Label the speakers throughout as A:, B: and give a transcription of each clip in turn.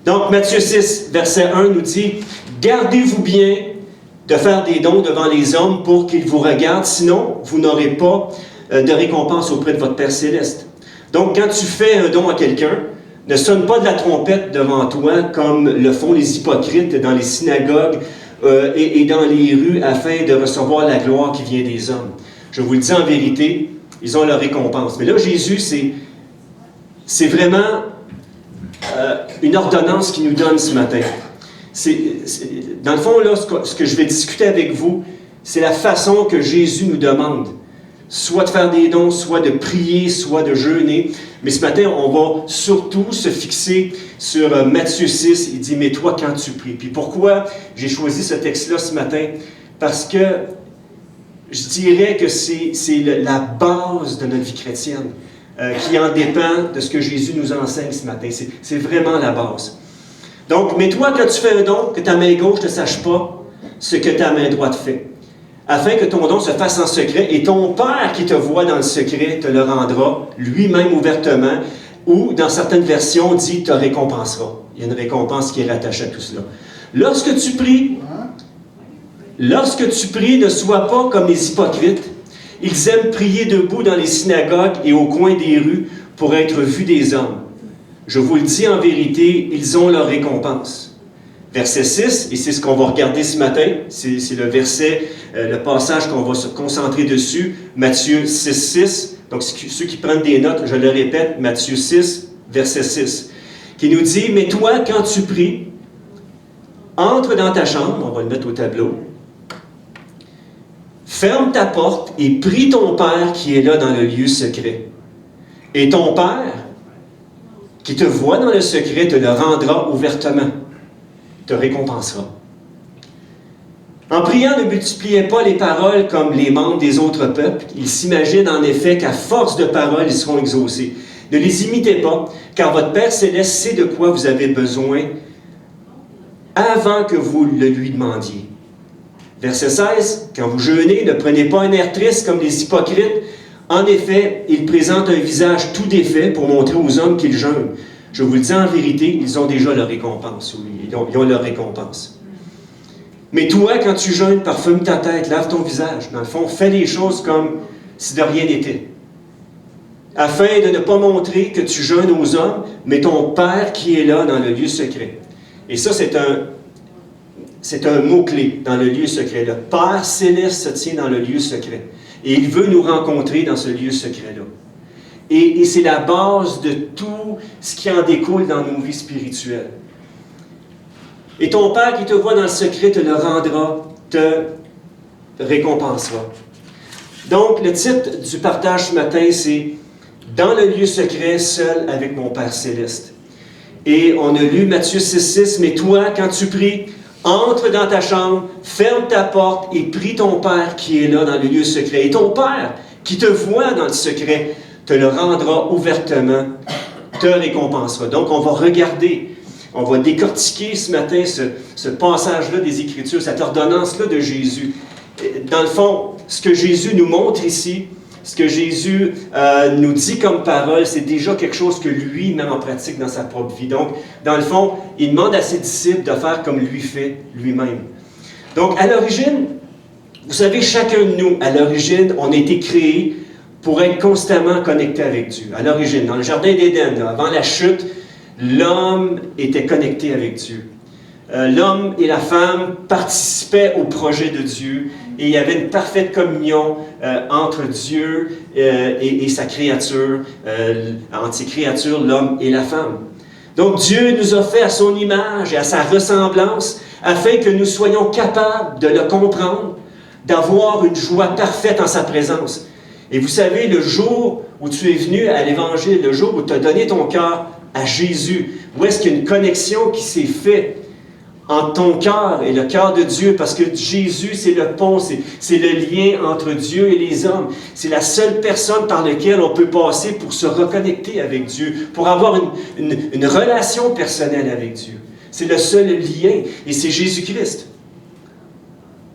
A: Donc, Matthieu 6, verset 1 nous dit « Gardez-vous bien de faire des dons devant les hommes pour qu'ils vous regardent, sinon vous n'aurez pas de récompense auprès de votre Père céleste. » Donc, quand tu fais un don à quelqu'un, ne sonne pas de la trompette devant toi comme le font les hypocrites dans les synagogues et dans les rues afin de recevoir la gloire qui vient des hommes. Je vous le dis en vérité, ils ont leur récompense. Mais là, Jésus, c'est vraiment une ordonnance qu'il nous donne ce matin. Dans le fond, là, ce que je vais discuter avec vous, c'est la façon que Jésus nous demande. Soit de faire des dons, soit de prier, soit de jeûner. Mais ce matin, on va surtout se fixer sur Matthieu 6. Il dit « Mais toi, quand tu pries ». Puis pourquoi j'ai choisi ce texte-là ce matin? Parce que je dirais que c'est la base de notre vie chrétienne qui en dépend de ce que Jésus nous enseigne ce matin. C'est vraiment la base. Donc, mais toi, quand tu fais un don, que ta main gauche ne sache pas ce que ta main droite fait, afin que ton don se fasse en secret, et ton Père qui te voit dans le secret te le rendra lui-même ouvertement, ou dans certaines versions, dit te récompensera. Il y a une récompense qui est rattachée à tout cela. Lorsque tu pries, ne sois pas comme les hypocrites. Ils aiment prier debout dans les synagogues et au coin des rues pour être vus des hommes. Je vous le dis en vérité, ils ont leur récompense. Verset 6, et c'est ce qu'on va regarder ce matin, c'est le verset, le passage qu'on va se concentrer dessus, Matthieu 6, 6. Donc, ceux qui prennent des notes, je le répète, Matthieu 6, verset 6, qui nous dit, « Mais toi, quand tu pries, entre dans ta chambre, on va le mettre au tableau, ferme ta porte et prie ton Père qui est là dans le lieu secret. Et ton Père, qui te voit dans le secret, te le rendra ouvertement. Te récompensera. » En priant, ne multipliez pas les paroles comme les membres des autres peuples. Ils s'imaginent en effet qu'à force de paroles, ils seront exaucés. Ne les imitez pas, car votre Père céleste sait de quoi vous avez besoin avant que vous le lui demandiez. Verset 16, « Quand vous jeûnez, ne prenez pas un air triste comme les hypocrites. En effet, ils présentent un visage tout défait pour montrer aux hommes qu'ils jeûnent. Je vous le dis en vérité, ils ont déjà leur récompense. Oui, ils ont leur récompense. Mais toi, quand tu jeûnes, parfume ta tête, lave ton visage. Dans le fond, fais les choses comme si de rien n'était. Afin de ne pas montrer que tu jeûnes aux hommes, mais ton Père qui est là dans le lieu secret. » Et ça, c'est un mot-clé dans le lieu secret. Le Père céleste se tient dans le lieu secret. Et il veut nous rencontrer dans ce lieu secret-là. Et c'est la base de tout ce qui en découle dans nos vies spirituelles. Et ton Père qui te voit dans le secret te le rendra, te récompensera. Donc, le titre du partage ce matin, c'est « Dans le lieu secret, seul avec mon Père céleste ». Et on a lu Matthieu 6, 6, « Mais toi, quand tu pries, entre dans ta chambre, ferme ta porte et prie ton Père qui est là dans le lieu secret. Et ton Père qui te voit dans le secret te le rendra ouvertement, te récompensera. » Donc, on va regarder, on va décortiquer ce matin ce passage-là des Écritures, cette ordonnance-là de Jésus. Dans le fond, ce que Jésus nous montre ici, ce que Jésus nous dit comme parole, c'est déjà quelque chose que lui met en pratique dans sa propre vie. Donc, dans le fond, il demande à ses disciples de faire comme lui fait lui-même. Donc, à l'origine, vous savez, chacun de nous, à l'origine, on a été créés pour être constamment connecté avec Dieu. À l'origine, dans le jardin d'Éden, avant la chute, l'homme était connecté avec Dieu. L'homme et la femme participaient au projet de Dieu et il y avait une parfaite communion entre Dieu et sa créature, entre ses créatures, l'homme et la femme. Donc Dieu nous a fait à son image et à sa ressemblance afin que nous soyons capables de le comprendre, d'avoir une joie parfaite en sa présence. Et vous savez, le jour où tu es venu à l'Évangile, le jour où tu as donné ton cœur à Jésus, où est-ce qu'il y a une connexion qui s'est faite entre ton cœur et le cœur de Dieu, parce que Jésus, c'est le pont, c'est le lien entre Dieu et les hommes. C'est la seule personne par laquelle on peut passer pour se reconnecter avec Dieu, pour avoir une relation personnelle avec Dieu. C'est le seul lien, et c'est Jésus-Christ.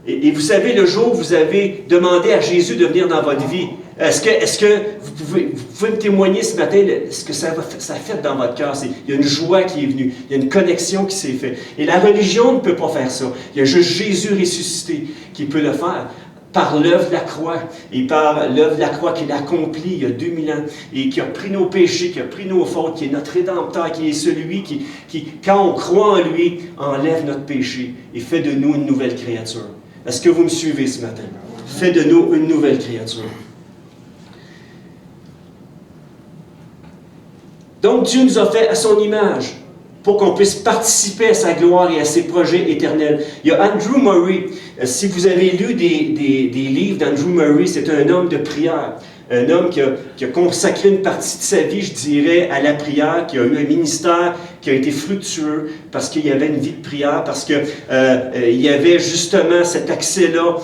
A: Et vous savez, le jour où vous avez demandé à Jésus de venir dans votre vie, Est-ce que vous pouvez me témoigner ce matin ce que ça a fait dans votre cœur? Il y a une joie qui est venue, il y a une connexion qui s'est faite. Et la religion ne peut pas faire ça. Il y a juste Jésus ressuscité qui peut le faire par l'œuvre de la croix et par l'œuvre de la croix qu'il a accomplie il y a 2000 ans et qui a pris nos péchés, qui a pris nos fautes, qui est notre Rédempteur, qui est celui qui, quand on croit en lui, enlève notre péché et fait de nous une nouvelle créature. Est-ce que vous me suivez ce matin? Fait de nous une nouvelle créature. Donc Dieu nous a fait à son image pour qu'on puisse participer à sa gloire et à ses projets éternels. Il y a Andrew Murray. Si vous avez lu des livres d'Andrew Murray, c'est un homme de prière. Un homme qui a consacré une partie de sa vie, je dirais, à la prière, qui a eu un ministère qui a été fructueux parce qu'il y avait une vie de prière, parce qu'il y avait justement cet accès-là.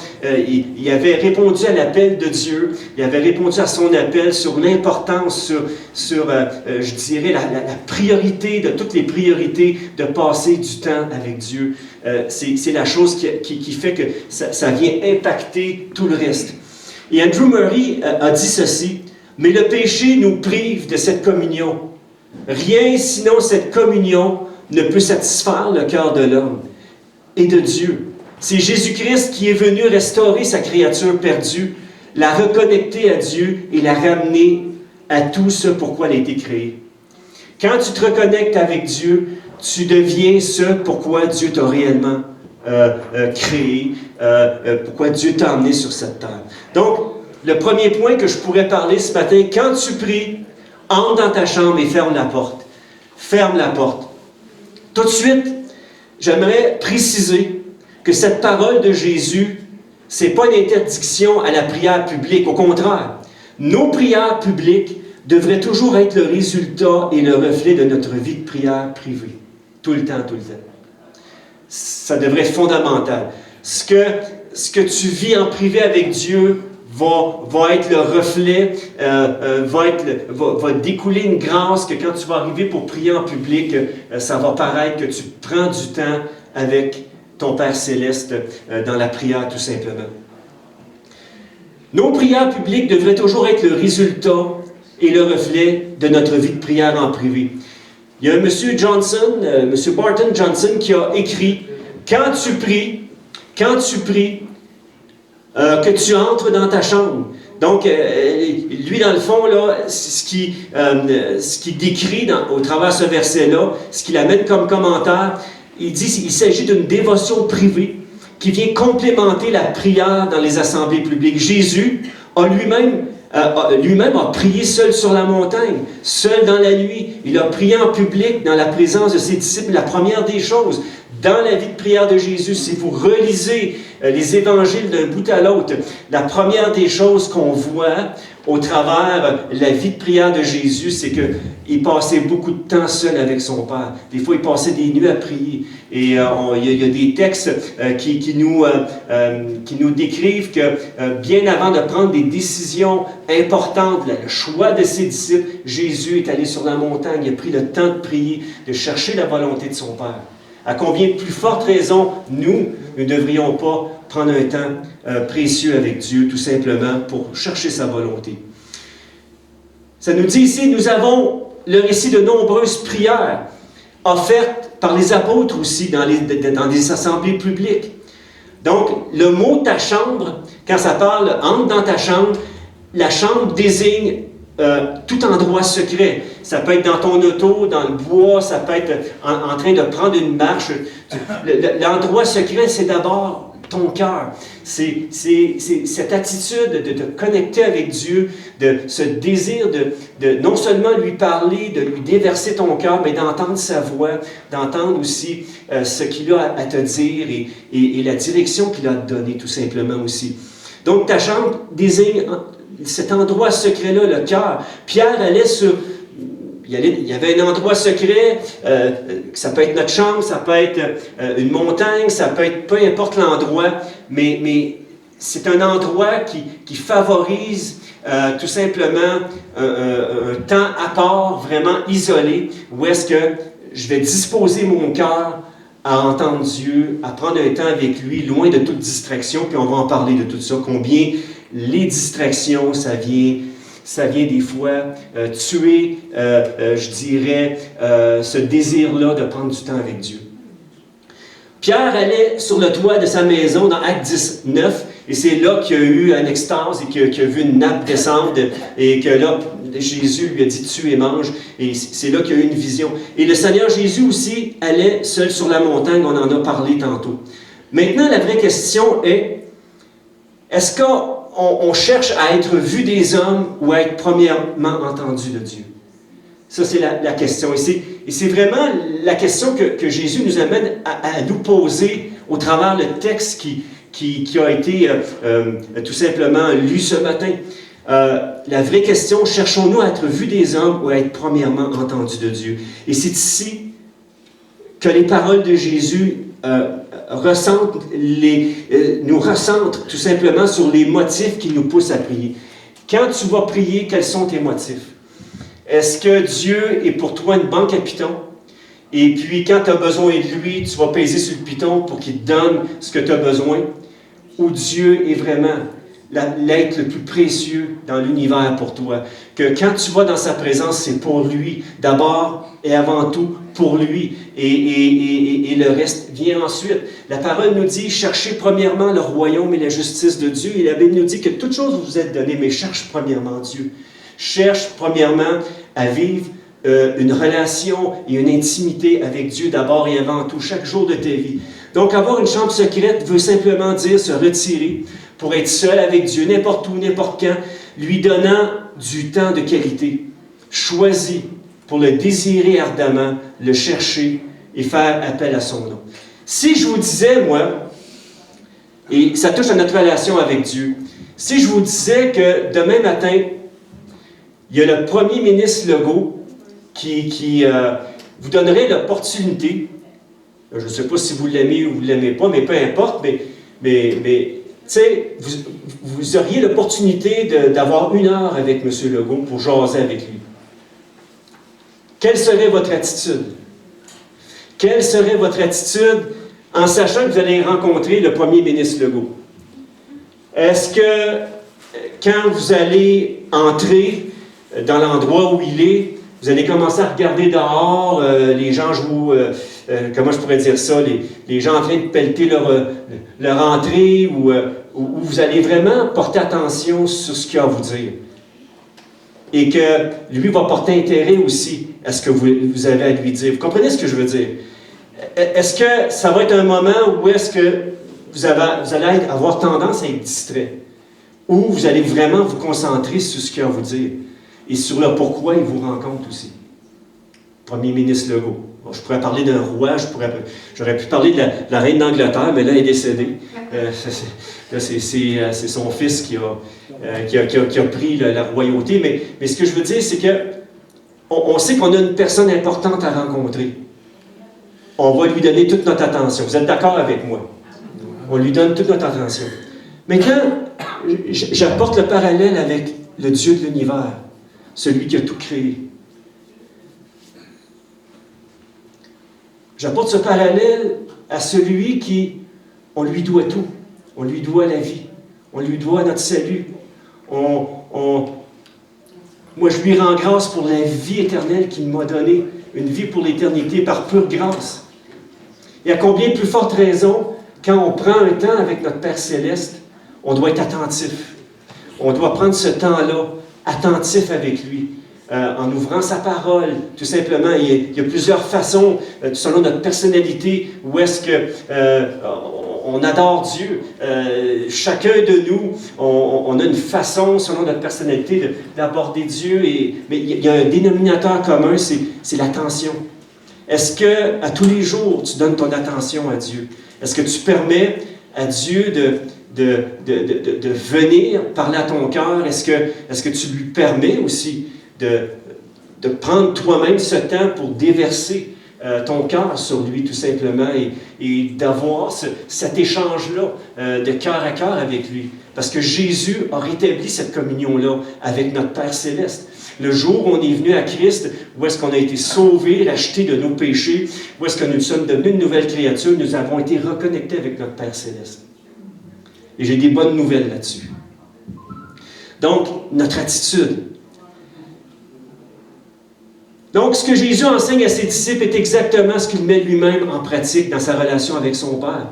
A: Il avait répondu à l'appel de Dieu, il avait répondu à son appel sur l'importance, sur je dirais, la priorité de toutes les priorités de passer du temps avec Dieu. C'est la chose qui fait que ça vient impacter tout le reste. Et Andrew Murray a dit ceci: « Mais le péché nous prive de cette communion. Rien sinon cette communion ne peut satisfaire le cœur de l'homme et de Dieu. C'est Jésus-Christ qui est venu restaurer sa créature perdue, la reconnecter à Dieu et la ramener à tout ce pourquoi elle a été créée. Quand tu te reconnectes avec Dieu, tu deviens ce pourquoi Dieu t'a réellement créé, pourquoi Dieu t'a emmené sur cette terre. » Donc, le premier point que je pourrais parler ce matin, quand tu pries, entre dans ta chambre et ferme la porte. Ferme la porte. Tout de suite, j'aimerais préciser que cette parole de Jésus, ce n'est pas une interdiction à la prière publique. Au contraire, nos prières publiques devraient toujours être le résultat et le reflet de notre vie de prière privée. Tout le temps, tout le temps. Ça devrait être fondamental. Ce que tu vis en privé avec Dieu va être le reflet, va découler une grâce que quand tu vas arriver pour prier en public, ça va paraître que tu prends du temps avec ton Père Céleste dans la prière, tout simplement. Nos prières publiques devraient toujours être le résultat et le reflet de notre vie de prière en privé. Il y a un monsieur Johnson, monsieur Barton Johnson, qui a écrit « Quand tu pries, que tu entres dans ta chambre. » Donc, lui, dans le fond, là, ce qu'il décrit au travers de ce verset-là, ce qu'il amène comme commentaire, il dit qu'il s'agit d'une dévotion privée qui vient complémenter la prière dans les assemblées publiques. Jésus a lui-même a prié seul sur la montagne, seul dans la nuit. Il a prié en public dans la présence de ses disciples. La première des choses, dans la vie de prière de Jésus, si vous relisez les évangiles d'un bout à l'autre, la première des choses qu'on voit au travers la vie de prière de Jésus, c'est qu'il passait beaucoup de temps seul avec son Père. Des fois, il passait des nuits à prier. Et il y a des textes qui nous décrivent que bien avant de prendre des décisions importantes, le choix de ses disciples, Jésus est allé sur la montagne, il a pris le temps de prier, de chercher la volonté de son Père. À combien de plus forte raison, nous ne devrions pas prendre un temps précieux avec Dieu, tout simplement, pour chercher sa volonté. Ça nous dit ici, nous avons le récit de nombreuses prières offertes par les apôtres aussi dans des assemblées publiques. Donc, le mot « ta chambre », quand ça parle « entre dans ta chambre », la chambre désigne tout endroit secret. Ça peut être dans ton auto, dans le bois, ça peut être en train de prendre une marche. L'endroit secret, c'est d'abord ton cœur. C'est cette attitude de te connecter avec Dieu, de ce désir de non seulement lui parler, de lui déverser ton cœur, mais d'entendre sa voix, d'entendre aussi ce qu'il a à te dire et la direction qu'il a à te donner, tout simplement aussi. Donc, ta chambre désigne cet endroit secret-là, le cœur. Pierre allait sur... Il y avait un endroit secret, ça peut être notre chambre, ça peut être une montagne, ça peut être peu importe l'endroit, mais c'est un endroit qui favorise tout simplement un temps à part, vraiment isolé, où est-ce que je vais disposer mon cœur à entendre Dieu, à prendre un temps avec lui, loin de toute distraction, puis on va en parler de tout ça, combien les distractions, ça vient des fois tuer, je dirais, ce désir-là de prendre du temps avec Dieu. Pierre allait sur le toit de sa maison dans Acte 19, et c'est là qu'il a eu un extase et qu'il a vu une nappe descendre, et que là, Jésus lui a dit « tue et mange », et c'est là qu'il a eu une vision. Et le Seigneur Jésus aussi allait seul sur la montagne, on en a parlé tantôt. Maintenant, la vraie question est, est-ce qu'on cherche à être vu des hommes ou à être premièrement entendu de Dieu? Ça, c'est la question. Et c'est vraiment la question que Jésus nous amène à nous poser au travers le texte qui a été tout simplement lu ce matin. La vraie question, cherchons-nous à être vus des hommes ou à être premièrement entendus de Dieu? Et c'est ici que les paroles de Jésus nous recentrent tout simplement sur les motifs qui nous poussent à prier. Quand tu vas prier, quels sont tes motifs? Est-ce que Dieu est pour toi une banque à pitons? Et puis, quand tu as besoin de lui, tu vas peser sur le piton pour qu'il te donne ce que tu as besoin? Ou Dieu est vraiment l'être le plus précieux dans l'univers pour toi? Que quand tu vas dans sa présence, c'est pour lui, d'abord et avant tout pour lui. Et le reste vient ensuite. La parole nous dit, cherchez premièrement le royaume et la justice de Dieu. Et la Bible nous dit que toutes choses vous êtes données, mais cherche premièrement Dieu. Cherche premièrement à vivre une relation et une intimité avec Dieu d'abord et avant tout, chaque jour de ta vie. Donc, avoir une chambre secrète veut simplement dire se retirer pour être seul avec Dieu, n'importe où, n'importe quand, lui donnant du temps de qualité. Choisis pour le désirer ardemment, le chercher et faire appel à son nom. Si je vous disais, moi, et ça touche à notre relation avec Dieu, si je vous disais que demain matin, il y a le premier ministre Legault qui vous donnerait l'opportunité, je ne sais pas si vous l'aimez ou vous ne l'aimez pas, mais peu importe, mais tu sais, vous auriez l'opportunité d'avoir 1 heure avec M. Legault pour jaser avec lui. Quelle serait votre attitude? Quelle serait votre attitude en sachant que vous allez rencontrer le premier ministre Legault? Est-ce que quand vous allez entrer dans l'endroit où il est, vous allez commencer à regarder dehors, les gens jouent, comment je pourrais dire ça, les gens en train de pelleter leur entrée, ou vous allez vraiment porter attention sur ce qu'il a à vous dire. Et que lui va porter intérêt aussi à ce que vous avez à lui dire. Vous comprenez ce que je veux dire? Est-ce que ça va être un moment où est-ce que vous allez avoir tendance à être distrait? Ou vous allez vraiment vous concentrer sur ce qu'il a à vous dire? Et sur le pourquoi il vous rencontre aussi. Premier ministre Legault. Bon, je pourrais parler d'un roi, j'aurais pu parler de la reine d'Angleterre, mais là, elle est décédée. C'est son fils qui a pris la royauté. Mais ce que je veux dire, c'est qu'on sait qu'on a une personne importante à rencontrer. On va lui donner toute notre attention. Vous êtes d'accord avec moi? On lui donne toute notre attention. Maintenant, j'apporte le parallèle avec le Dieu de l'univers. Celui qui a tout créé. J'apporte ce parallèle à celui qui, on lui doit tout. On lui doit la vie. On lui doit notre salut. Moi, je lui rends grâce pour la vie éternelle qu'il m'a donnée. Une vie pour l'éternité par pure grâce. Et à combien de plus forte raison, quand on prend un temps avec notre Père Céleste, on doit être attentif. On doit prendre ce temps-là attentif avec lui, en ouvrant sa parole, tout simplement. Il y a plusieurs façons, selon notre personnalité, où est-ce qu'on adore Dieu. Chacun de nous, on a une façon, selon notre personnalité, d'aborder Dieu. Mais il y a un dénominateur commun, c'est l'attention. Est-ce que à tous les jours, tu donnes ton attention à Dieu? Est-ce que tu permets à Dieu de venir parler à ton cœur? Est-ce que tu lui permets aussi de prendre toi-même ce temps pour déverser ton cœur sur lui, tout simplement, et d'avoir cet échange-là de cœur à cœur avec lui? Parce que Jésus a rétabli cette communion-là avec notre Père Céleste. Le jour où on est venu à Christ, où est-ce qu'on a été sauvés, rachetés de nos péchés, où est-ce que nous sommes devenus une nouvelle créature, nous avons été reconnectés avec notre Père Céleste. Et j'ai des bonnes nouvelles là-dessus. Donc, notre attitude. Donc, ce que Jésus enseigne à ses disciples est exactement ce qu'il met lui-même en pratique dans sa relation avec son Père.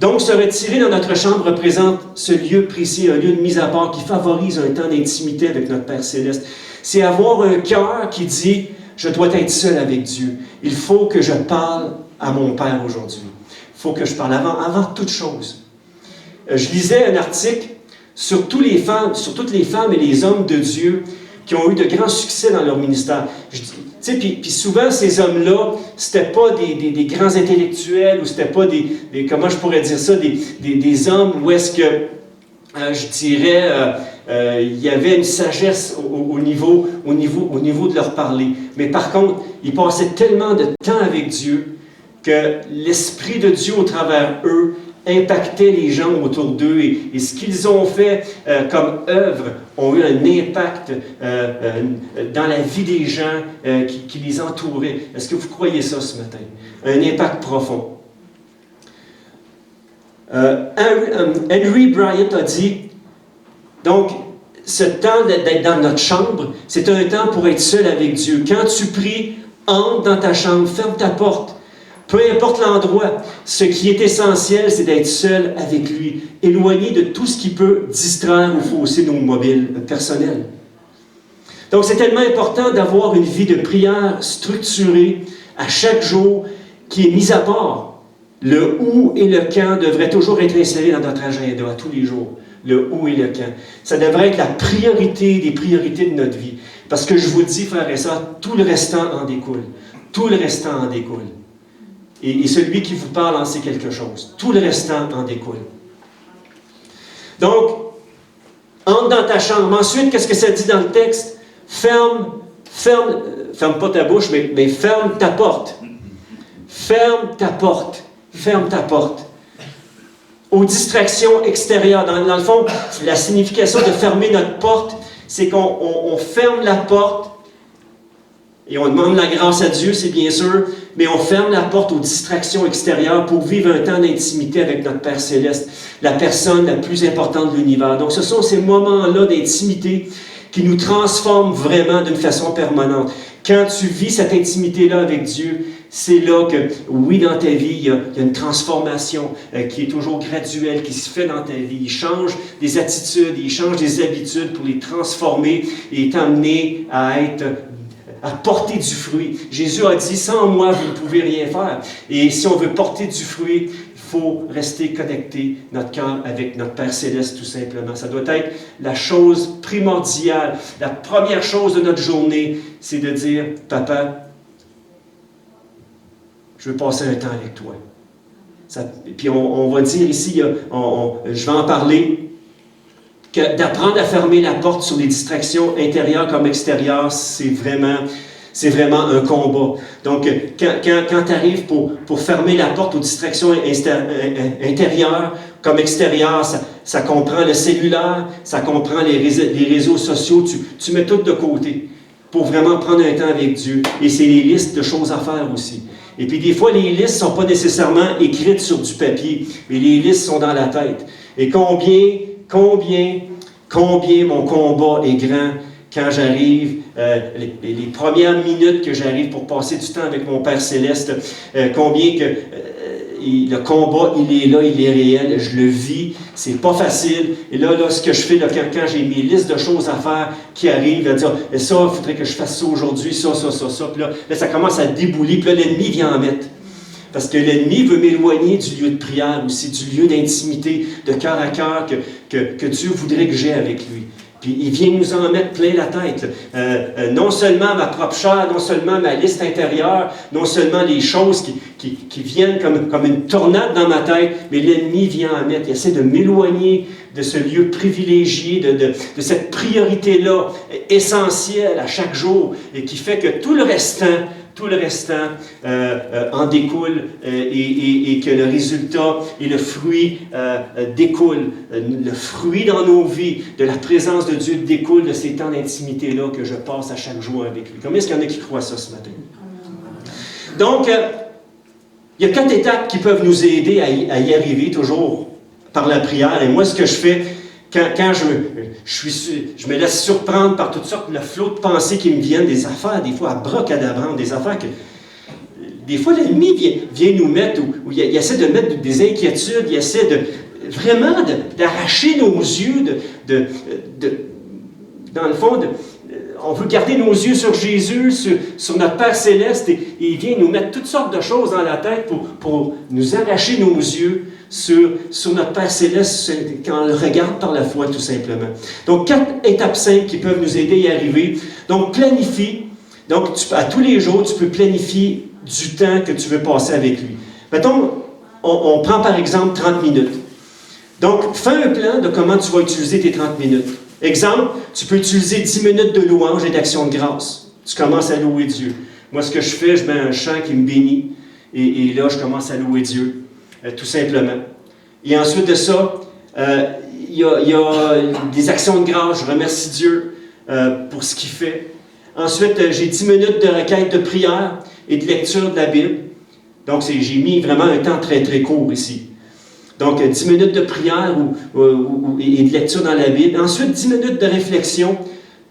A: Donc, se retirer dans notre chambre représente ce lieu précis, un lieu de mise à part qui favorise un temps d'intimité avec notre Père Céleste. C'est avoir un cœur qui dit « Je dois être seul avec Dieu. Il faut que je parle à mon Père aujourd'hui. Il faut que je parle avant toute chose. » Je lisais un article sur toutes les femmes et les hommes de Dieu qui ont eu de grands succès dans leur ministère. Puis souvent, ces hommes-là, c'était pas des grands intellectuels ou c'était pas comment je pourrais dire ça, des hommes où est-ce que, je dirais, il y avait une sagesse au niveau de leur parler. Mais par contre, ils passaient tellement de temps avec Dieu que l'Esprit de Dieu au travers eux impactait les gens autour d'eux et ce qu'ils ont fait comme œuvre ont eu un impact dans la vie des gens qui les entouraient. Est-ce que vous croyez ça ce matin? Un impact profond. Henry Bryant a dit, donc, ce temps d'être dans notre chambre, c'est un temps pour être seul avec Dieu. Quand tu pries, entre dans ta chambre, ferme ta porte. Peu importe l'endroit, ce qui est essentiel, c'est d'être seul avec lui, éloigné de tout ce qui peut distraire ou fausser nos mobiles personnels. Donc, c'est tellement important d'avoir une vie de prière structurée à chaque jour qui est mise à part. Le où et le quand devraient toujours être insérés dans notre agenda à tous les jours. Le où et le quand. Ça devrait être la priorité des priorités de notre vie. Parce que je vous le dis, frères et sœurs, tout le restant en découle. Tout le restant en découle. Et celui qui vous parle en sait quelque chose. Tout le restant en découle. Donc, entre dans ta chambre. Ensuite, qu'est-ce que ça dit dans le texte? Ferme pas ta bouche, mais ferme ta porte. Ferme ta porte. Ferme ta porte. Aux distractions extérieures. Dans le fond, la signification de fermer notre porte, c'est qu'on ferme la porte et on demande la grâce à Dieu, c'est bien sûr, mais on ferme la porte aux distractions extérieures pour vivre un temps d'intimité avec notre Père Céleste, la personne la plus importante de l'univers. Donc, ce sont ces moments-là d'intimité qui nous transforment vraiment d'une façon permanente. Quand tu vis cette intimité-là avec Dieu, c'est là que, oui, dans ta vie, il y a une transformation qui est toujours graduelle, qui se fait dans ta vie. Il change des attitudes, il change des habitudes pour les transformer et t'amener à porter du fruit. Jésus a dit, sans moi, vous ne pouvez rien faire. Et si on veut porter du fruit, il faut rester connecté, notre cœur, avec notre Père Céleste, tout simplement. Ça doit être la chose primordiale. La première chose de notre journée, c'est de dire, Papa, je veux passer un temps avec toi. Puis on va dire ici, je vais en parler, que d'apprendre à fermer la porte sur les distractions intérieures comme extérieures, c'est vraiment un combat. Donc, quand tu arrives pour fermer la porte aux distractions intérieures comme extérieures, ça comprend le cellulaire, ça comprend les réseaux sociaux, tu mets tout de côté pour vraiment prendre un temps avec Dieu. Et c'est les listes de choses à faire aussi. Et puis des fois, les listes ne sont pas nécessairement écrites sur du papier, mais les listes sont dans la tête. Et combien mon combat est grand quand j'arrive, les premières minutes que j'arrive pour passer du temps avec mon Père Céleste, combien que le combat, il est là, il est réel, je le vis, c'est pas facile. Et là ce que je fais, quand j'ai mes listes de choses à faire qui arrivent, à dire, ça, il faudrait que je fasse ça aujourd'hui, ça. Puis là, ça commence à débouler, puis là, l'ennemi vient en mettre. Parce que l'ennemi veut m'éloigner du lieu de prière aussi, du lieu d'intimité, de cœur à cœur que Dieu voudrait que j'ai avec lui. Puis il vient nous en mettre plein la tête. Non seulement ma propre chair, non seulement ma liste intérieure, non seulement les choses qui viennent comme une tornade dans ma tête, mais l'ennemi vient en mettre. Il essaie de m'éloigner de ce lieu privilégié, de cette priorité-là essentielle à chaque jour, et qui fait que tout le restant en découle et que le résultat et le fruit découlent. Le fruit dans nos vies de la présence de Dieu découle de ces temps d'intimité-là que je passe à chaque jour avec lui. Combien est-ce qu'il y en a qui croient ça ce matin? Donc, il y a 4 étapes qui peuvent nous aider à y arriver toujours par la prière. Et moi, ce que je fais, Quand je me laisse surprendre par toutes sortes de flots de pensées qui me viennent, des affaires, des fois, à brocadabrantes, des affaires que... Des fois, l'ennemi vient nous mettre, ou il essaie de mettre des inquiétudes, il essaie vraiment d'arracher nos yeux, dans le fond, on veut garder nos yeux sur Jésus, sur notre Père Céleste, et il vient nous mettre toutes sortes de choses dans la tête pour nous arracher nos yeux sur notre Père Céleste quand on le regarde par la foi, tout simplement. Donc, 4 étapes simples qui peuvent nous aider à y arriver. Donc, planifie. Donc, à tous les jours, tu peux planifier du temps que tu veux passer avec lui. Mettons, on prend par exemple 30 minutes. Donc, fais un plan de comment tu vas utiliser tes 30 minutes. Exemple, tu peux utiliser 10 minutes de louange et d'action de grâce. Tu commences à louer Dieu. Moi, ce que je fais, je mets un chant qui me bénit, et là, je commence à louer Dieu, tout simplement. Et ensuite de ça, il y a des actions de grâce. Je remercie Dieu pour ce qu'il fait. Ensuite, j'ai 10 minutes de requête de prière et de lecture de la Bible. Donc, j'ai mis vraiment un temps très, très court ici. Donc, 10 minutes de prière et de lecture dans la Bible. Ensuite, 10 minutes de réflexion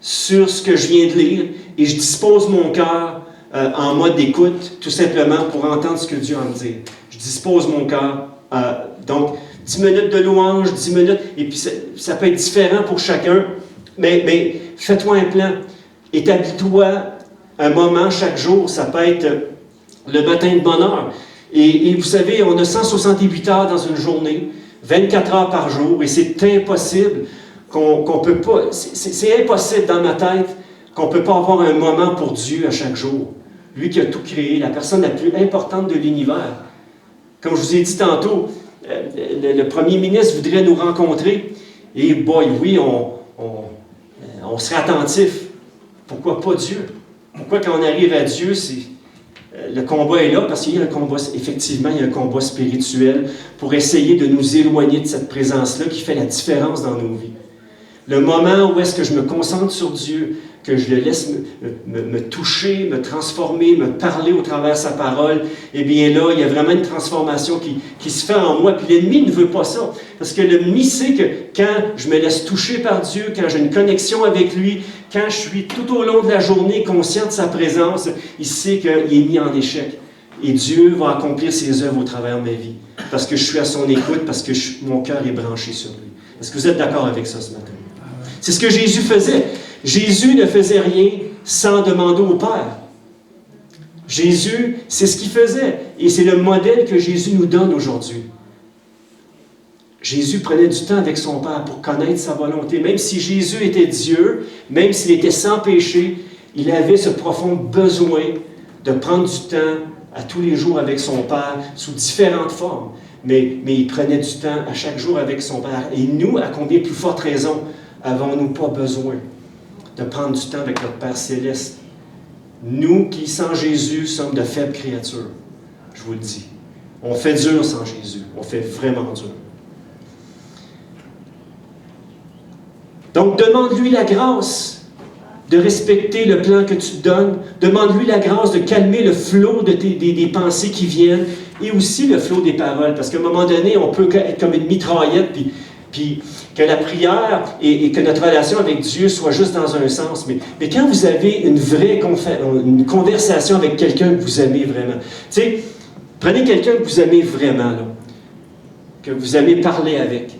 A: sur ce que je viens de lire. Et je dispose mon cœur en mode d'écoute, tout simplement pour entendre ce que Dieu a à me dire. Je dispose mon cœur. Donc, 10 minutes de louange, 10 minutes. Et puis, ça peut être différent pour chacun. Mais fais-toi un plan. Établis-toi un moment chaque jour. Ça peut être le matin de bonne heure. Et vous savez, on a 168 heures dans une journée, 24 heures par jour, et c'est impossible qu'on peut pas... C'est impossible dans ma tête qu'on ne peut pas avoir un moment pour Dieu à chaque jour. Lui qui a tout créé, la personne la plus importante de l'univers. Comme je vous ai dit tantôt, le premier ministre voudrait nous rencontrer, et boy, oui, on serait attentif. Pourquoi pas Dieu? Pourquoi quand on arrive à Dieu, le combat est là parce qu'il y a un combat, effectivement, il y a un combat spirituel pour essayer de nous éloigner de cette présence-là qui fait la différence dans nos vies. Le moment où est-ce que je me concentre sur Dieu, que je le laisse me toucher, me transformer, me parler au travers de sa parole, eh bien là, il y a vraiment une transformation qui se fait en moi. Puis l'ennemi ne veut pas ça. Parce que l'ennemi sait que quand je me laisse toucher par Dieu, quand j'ai une connexion avec lui, quand je suis tout au long de la journée conscient de sa présence, il sait qu'il est mis en échec. Et Dieu va accomplir ses œuvres au travers de ma vie. Parce que je suis à son écoute, parce que mon cœur est branché sur lui. Est-ce que vous êtes d'accord avec ça ce matin? C'est ce que Jésus faisait. Jésus ne faisait rien sans demander au Père. Jésus, c'est ce qu'il faisait. Et c'est le modèle que Jésus nous donne aujourd'hui. Jésus prenait du temps avec son Père pour connaître sa volonté. Même si Jésus était Dieu, même s'il était sans péché, il avait ce profond besoin de prendre du temps à tous les jours avec son Père, sous différentes formes. Mais il prenait du temps à chaque jour avec son Père. Et nous, à combien plus forte raison avons-nous pas besoin de prendre du temps avec notre Père Céleste? Nous qui, sans Jésus, sommes de faibles créatures. Je vous le dis. On fait dur sans Jésus. On fait vraiment dur. Donc, demande-lui la grâce de respecter le plan que tu te donnes. Demande-lui la grâce de calmer le flot des pensées qui viennent et aussi le flot des paroles. Parce qu'à un moment donné, on peut être comme une mitraillette, puis que la prière et que notre relation avec Dieu soit juste dans un sens. Mais quand vous avez une conversation avec quelqu'un que vous aimez vraiment, tu sais, prenez quelqu'un que vous aimez vraiment, là, que vous aimez parler avec,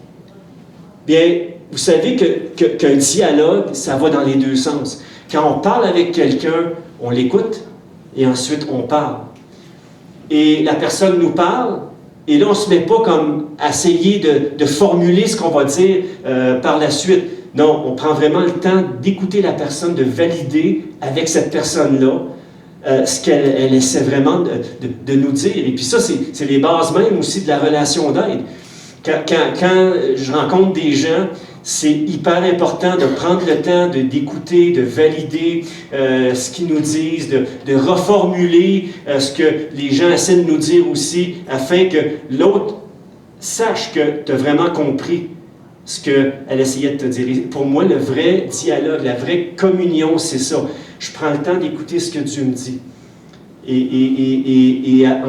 A: bien, vous savez qu'un dialogue, ça va dans les deux sens. Quand on parle avec quelqu'un, on l'écoute et ensuite on parle. Et la personne nous parle, et là on ne se met pas comme à essayer de formuler ce qu'on va dire par la suite. Non, on prend vraiment le temps d'écouter la personne, de valider avec cette personne-là ce qu'elle essaie vraiment de nous dire. Et puis ça, c'est les bases même aussi de la relation d'aide. Quand je rencontre des gens, c'est hyper important de prendre le temps d'écouter, de valider ce qu'ils nous disent, de reformuler ce que les gens essaient de nous dire aussi, afin que l'autre sache que tu as vraiment compris ce qu'elle essayait de te dire. Et pour moi, le vrai dialogue, la vraie communion, c'est ça. Je prends le temps d'écouter ce que Dieu me dit.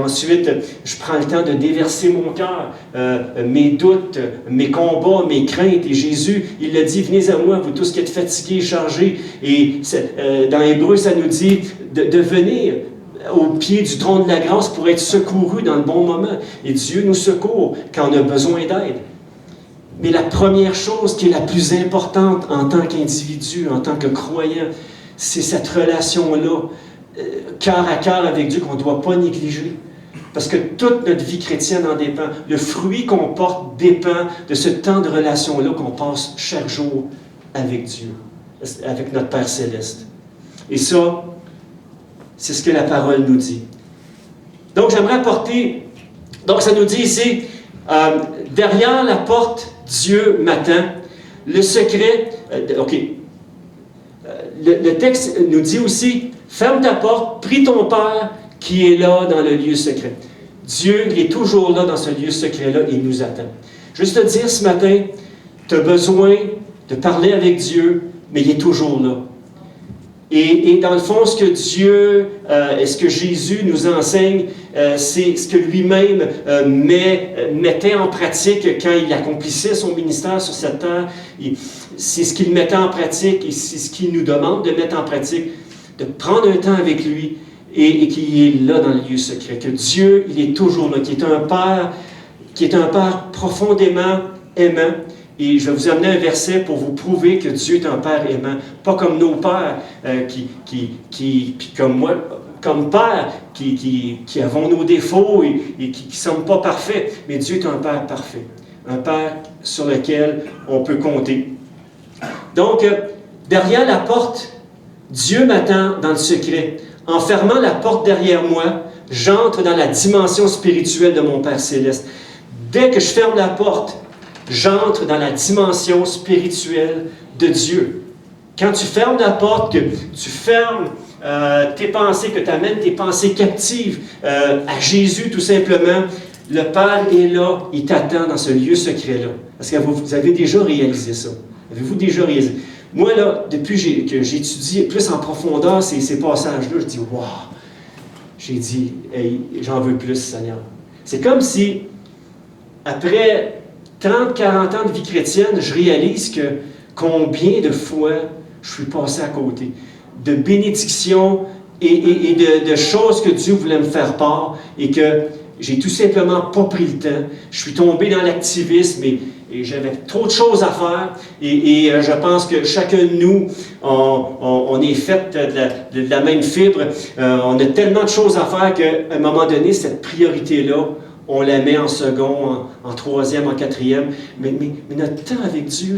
A: ensuite, je prends le temps de déverser mon cœur, mes doutes, mes combats, mes craintes. Et Jésus, il a dit, venez à moi, vous tous qui êtes fatigués et chargés. Et dans Hébreu, ça nous dit de venir au pied du trône de la grâce pour être secouru dans le bon moment. Et Dieu nous secourt quand on a besoin d'aide. Mais la première chose qui est la plus importante en tant qu'individu, en tant que croyant, c'est cette relation-là, cœur à cœur avec Dieu, qu'on ne doit pas négliger. Parce que toute notre vie chrétienne en dépend. Le fruit qu'on porte dépend de ce temps de relation-là qu'on passe chaque jour avec Dieu, avec notre Père Céleste. Et ça, c'est ce que la parole nous dit. Donc, j'aimerais apporter... Donc, ça nous dit ici, derrière la porte, Dieu m'attend. Le secret... Le texte nous dit aussi, ferme ta porte, prie ton Père qui est là dans le lieu secret. Dieu, il est toujours là dans ce lieu secret-là et il nous attend. Juste te dire ce matin, tu as besoin de parler avec Dieu, mais il est toujours là. Et dans le fond, ce que Dieu, ce que Jésus nous enseigne, c'est ce que lui-même mettait en pratique quand il accomplissait son ministère sur cette terre. C'est ce qu'il mettait en pratique et c'est ce qu'il nous demande de mettre en pratique, de prendre un temps avec lui et qu'il est là dans le lieu secret. Que Dieu, il est toujours là, qui est un Père profondément aimant. Et je vais vous amener un verset pour vous prouver que Dieu est un Père aimant. Pas comme nos pères, puis comme moi, comme Père, qui avons nos défauts et qui ne sommes pas parfaits. Mais Dieu est un Père parfait. Un Père sur lequel on peut compter. Donc, derrière la porte, Dieu m'attend dans le secret. En fermant la porte derrière moi, j'entre dans la dimension spirituelle de mon Père Céleste. Dès que je ferme la porte, j'entre dans la dimension spirituelle de Dieu. Quand tu fermes la porte, que tu fermes tes pensées, que tu amènes tes pensées captives à Jésus tout simplement, le Père est là, il t'attend dans ce lieu secret-là. Est-ce que vous avez déjà réalisé ça? Avez-vous déjà réalisé? Moi, là, depuis que j'étudie plus en profondeur ces passages-là, je dis, wow! J'ai dit, hey, j'en veux plus, Seigneur. C'est comme si, après 30, 40 ans de vie chrétienne, je réalise que combien de fois je suis passé à côté de bénédictions et de choses que Dieu voulait me faire part et que j'ai tout simplement pas pris le temps. Je suis tombé dans l'activisme et j'avais trop de choses à faire et je pense que chacun de nous, on est fait de la même fibre. On a tellement de choses à faire qu'à un moment donné, cette priorité-là, on la met en second, en troisième, en quatrième. Mais notre temps avec Dieu,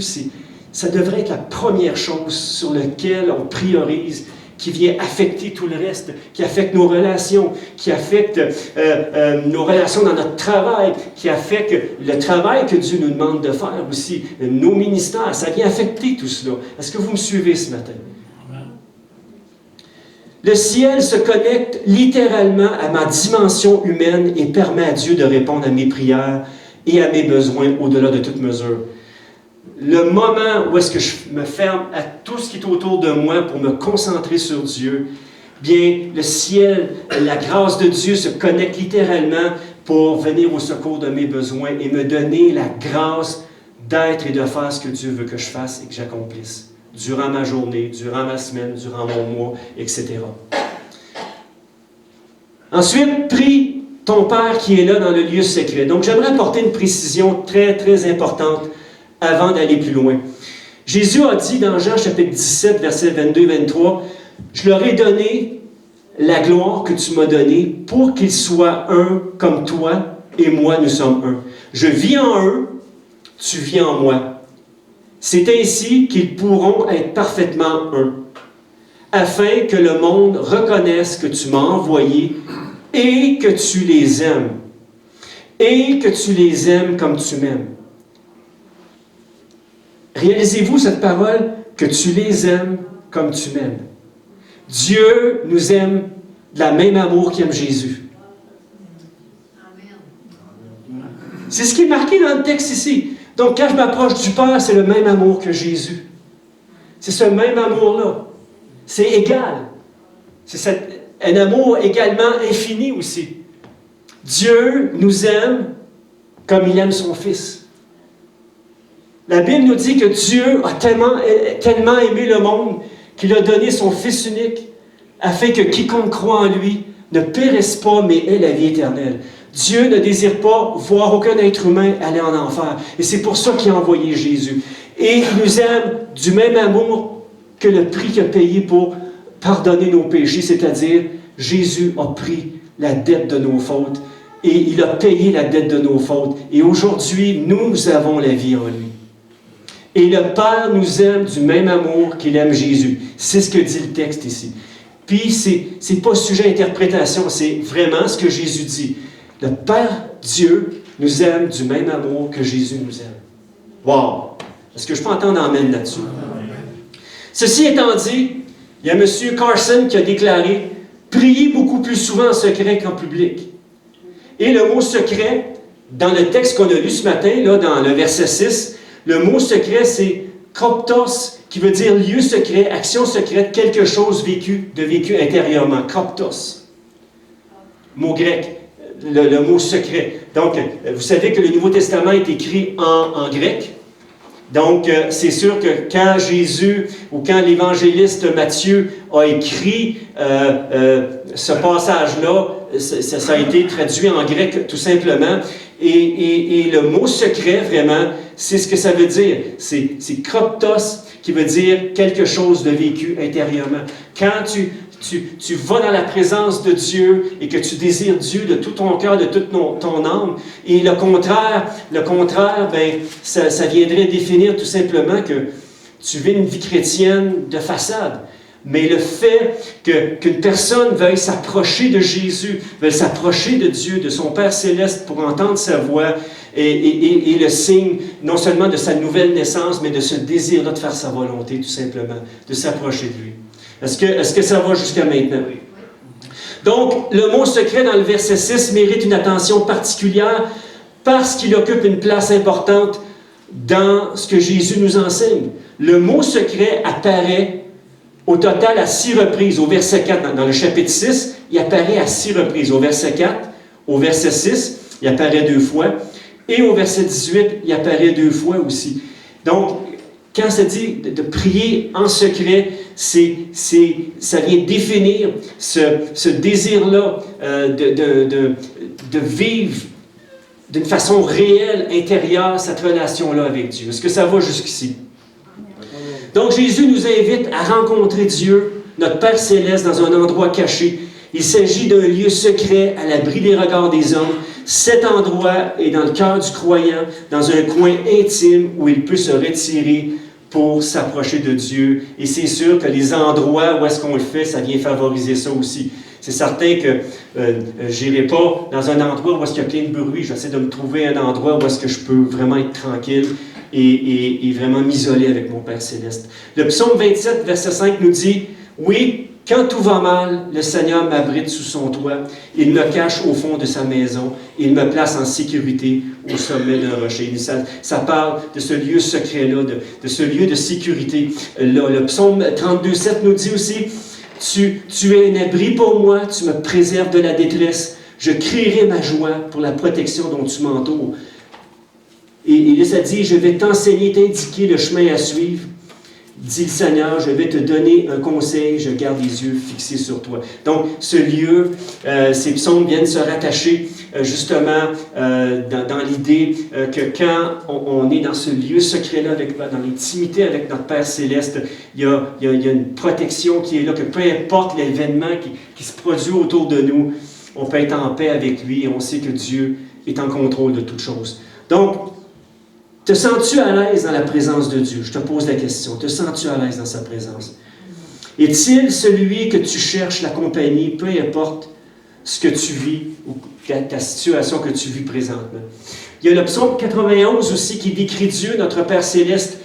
A: ça devrait être la première chose sur laquelle on priorise, qui vient affecter tout le reste, qui affecte nos relations, qui affecte nos relations dans notre travail, qui affecte le travail que Dieu nous demande de faire aussi, nos ministères. Ça vient affecter tout cela. Est-ce que vous me suivez ce matin? Le ciel se connecte littéralement à ma dimension humaine et permet à Dieu de répondre à mes prières et à mes besoins au-delà de toute mesure. Le moment où est-ce que je me ferme à tout ce qui est autour de moi pour me concentrer sur Dieu, bien, le ciel, la grâce de Dieu se connecte littéralement pour venir au secours de mes besoins et me donner la grâce d'être et de faire ce que Dieu veut que je fasse et que j'accomplisse durant ma journée, durant ma semaine, durant mon mois, etc. Ensuite, prie ton Père qui est là dans le lieu secret. Donc, j'aimerais apporter une précision très, très importante avant d'aller plus loin. Jésus a dit dans Jean chapitre 17, versets 22-23, « Je leur ai donné la gloire que tu m'as donnée pour qu'ils soient un comme toi et moi nous sommes un. Je vis en eux, tu vis en moi. C'est ainsi qu'ils pourront être parfaitement un, afin que le monde reconnaisse que tu m'as envoyé et que tu les aimes, et que tu les aimes comme tu m'aimes. » Réalisez-vous cette parole, que tu les aimes comme tu m'aimes. Dieu nous aime de la même amour qu'aime Jésus. C'est ce qui est marqué dans le texte ici. Donc, quand je m'approche du Père, c'est le même amour que Jésus. C'est ce même amour-là. C'est égal. C'est un amour également infini aussi. Dieu nous aime comme il aime son Fils. La Bible nous dit que Dieu a tellement aimé le monde qu'il a donné son Fils unique afin que quiconque croit en lui ne périsse pas, mais ait la vie éternelle. Dieu ne désire pas voir aucun être humain aller en enfer. Et c'est pour ça qu'il a envoyé Jésus. Et il nous aime du même amour que le prix qu'il a payé pour pardonner nos péchés, c'est-à-dire Jésus a pris la dette de nos fautes et il a payé la dette de nos fautes. Et aujourd'hui, nous avons la vie en lui. Et le Père nous aime du même amour qu'il aime Jésus. C'est ce que dit le texte ici. Puis, c'est pas sujet à interprétation, c'est vraiment ce que Jésus dit. Le Père Dieu nous aime du même amour que Jésus nous aime. Wow! Est-ce que je peux entendre amène là-dessus? Ceci étant dit, il y a M. Carson qui a déclaré « Priez beaucoup plus souvent en secret qu'en public ». Et le mot « secret », dans le texte qu'on a lu ce matin, là, dans le verset 6, le mot « secret », c'est « kroptos », qui veut dire lieu secret, action secrète, quelque chose de vécu intérieurement. Kroptos. Mot grec. Le mot secret. Donc, vous savez que le Nouveau Testament est écrit en grec. Donc, c'est sûr que quand Jésus ou quand l'évangéliste Matthieu a écrit ce passage-là, ça a été traduit en grec tout simplement. Et le mot secret, vraiment, c'est ce que ça veut dire. C'est kroptos, qui veut dire quelque chose de vécu intérieurement. Quand tu vas dans la présence de Dieu et que tu désires Dieu de tout ton cœur, de toute ton âme, et le contraire, ben, ça viendrait définir tout simplement que tu vis une vie chrétienne de façade. Mais le fait qu'une personne veuille s'approcher de Jésus, veuille s'approcher de Dieu, de son Père céleste pour entendre sa voix, et le signe non seulement de sa nouvelle naissance, mais de ce désir-là de faire sa volonté, tout simplement, de s'approcher de lui. Est-ce que ça va jusqu'à maintenant? Donc, le mot secret dans le verset 6 mérite une attention particulière parce qu'il occupe une place importante dans ce que Jésus nous enseigne. Le mot secret apparaît au total à 6 reprises. Au verset 4, dans le chapitre 6, il apparaît à 6 reprises. Au verset 4, au verset 6, il apparaît 2 fois. Et au verset 18, il apparaît 2 fois aussi. Donc, quand ça dit de prier en secret, ça vient définir ce désir-là de vivre d'une façon réelle, intérieure, cette relation-là avec Dieu. Est-ce que ça va jusqu'ici? Donc, Jésus nous invite à rencontrer Dieu, notre Père céleste, dans un endroit caché. Il s'agit d'un lieu secret à l'abri des regards des hommes. Cet endroit est dans le cœur du croyant, dans un coin intime où il peut se retirer pour s'approcher de Dieu. Et c'est sûr que les endroits où est-ce qu'on le fait, ça vient favoriser ça aussi. C'est certain que je n'irai pas dans un endroit où est-ce qu'il y a plein de bruit. J'essaie de me trouver un endroit où est-ce que je peux vraiment être tranquille et vraiment m'isoler avec mon Père céleste. Le psaume 27, verset 5 nous dit « Oui, quand tout va mal, le Seigneur m'abrite sous son toit. Il me cache au fond de sa maison. Il me place en sécurité au sommet d'un rocher. » Ça parle de ce lieu secret-là, de ce lieu de sécurité. Là, le psaume 32, 7 nous dit aussi « Tu es un abri pour moi, tu me préserves de la détresse. Je crierai ma joie pour la protection dont tu m'entoures. » Et là, ça dit « Je vais t'enseigner, t'indiquer le chemin à suivre. » Dit le Seigneur, je vais te donner un conseil, je garde les yeux fixés sur toi. Donc, ce lieu, ces psaumes viennent se rattacher justement dans l'idée que quand on est dans ce lieu secret-là, dans l'intimité avec notre Père céleste, il y a une protection qui est là, que peu importe l'événement qui se produit autour de nous, on peut être en paix avec lui et on sait que Dieu est en contrôle de toutes choses. Donc, te sens-tu à l'aise dans la présence de Dieu? Je te pose la question. Te sens-tu à l'aise dans sa présence? Est-il celui que tu cherches la compagnie, peu importe ce que tu vis ou ta situation que tu vis présentement? Il y a le psaume 91 aussi qui décrit Dieu, notre Père céleste,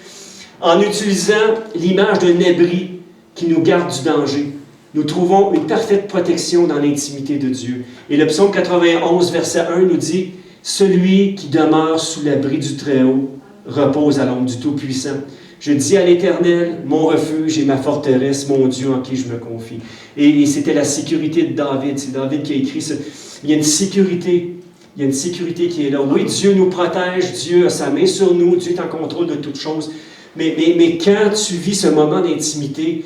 A: en utilisant l'image d'un abri qui nous garde du danger. Nous trouvons une parfaite protection dans l'intimité de Dieu. Et le psaume 91, verset 1 nous dit « Celui qui demeure sous l'abri du Très-Haut repose à l'ombre du Tout-Puissant. Je dis à l'Éternel, mon refuge et ma forteresse, mon Dieu en qui je me confie. Et c'était la sécurité de David. C'est David qui a écrit ça. Il y a une sécurité. Il y a une sécurité qui est là. Oui, Dieu nous protège, Dieu a sa main sur nous, Dieu est en contrôle de toutes choses. Mais quand tu vis ce moment d'intimité,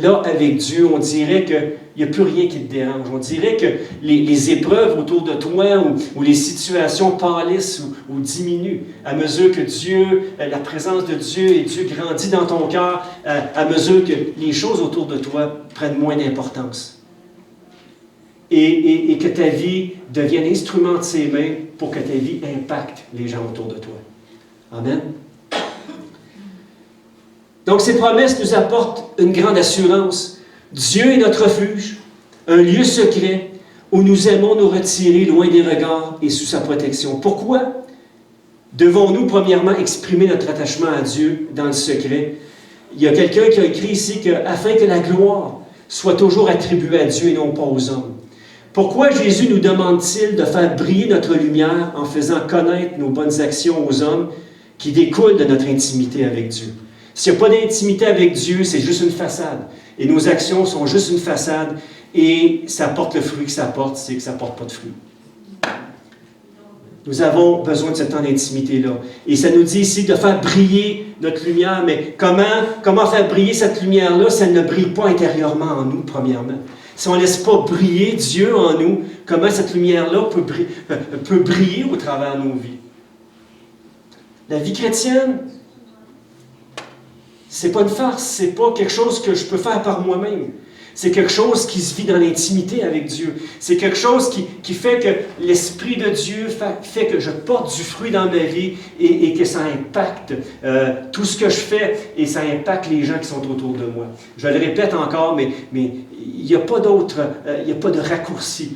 A: là, avec Dieu, on dirait qu'il n'y a plus rien qui te dérange. On dirait que les épreuves autour de toi ou les situations pâlissent ou diminuent à mesure que Dieu, la présence de Dieu et Dieu grandit dans ton cœur, à mesure que les choses autour de toi prennent moins d'importance. Et que ta vie devienne instrument de ses mains pour que ta vie impacte les gens autour de toi. Amen. Donc, ces promesses nous apportent une grande assurance. Dieu est notre refuge, un lieu secret où nous aimons nous retirer loin des regards et sous sa protection. Pourquoi devons-nous, premièrement, exprimer notre attachement à Dieu dans le secret? Il y a quelqu'un qui a écrit ici qu'afin que la gloire soit toujours attribuée à Dieu et non pas aux hommes. Pourquoi Jésus nous demande-t-il de faire briller notre lumière en faisant connaître nos bonnes actions aux hommes qui découlent de notre intimité avec Dieu? S'il n'y a pas d'intimité avec Dieu, c'est juste une façade. Et nos actions sont juste une façade. Et ça porte le fruit que ça porte, c'est que ça ne porte pas de fruit. Nous avons besoin de ce temps d'intimité-là. Et ça nous dit ici de faire briller notre lumière. Mais comment faire briller cette lumière-là si elle ne brille pas intérieurement en nous, premièrement? Si on ne laisse pas briller Dieu en nous, comment cette lumière-là peut briller au travers de nos vies? La vie chrétienne, c'est pas une farce, c'est pas quelque chose que je peux faire par moi-même. C'est quelque chose qui se vit dans l'intimité avec Dieu. C'est quelque chose qui fait que l'Esprit de Dieu fait que je porte du fruit dans ma vie et que ça impacte tout ce que je fais et ça impacte les gens qui sont autour de moi. Je le répète encore, mais il n'y a pas d'autre, il n'y a pas de raccourci.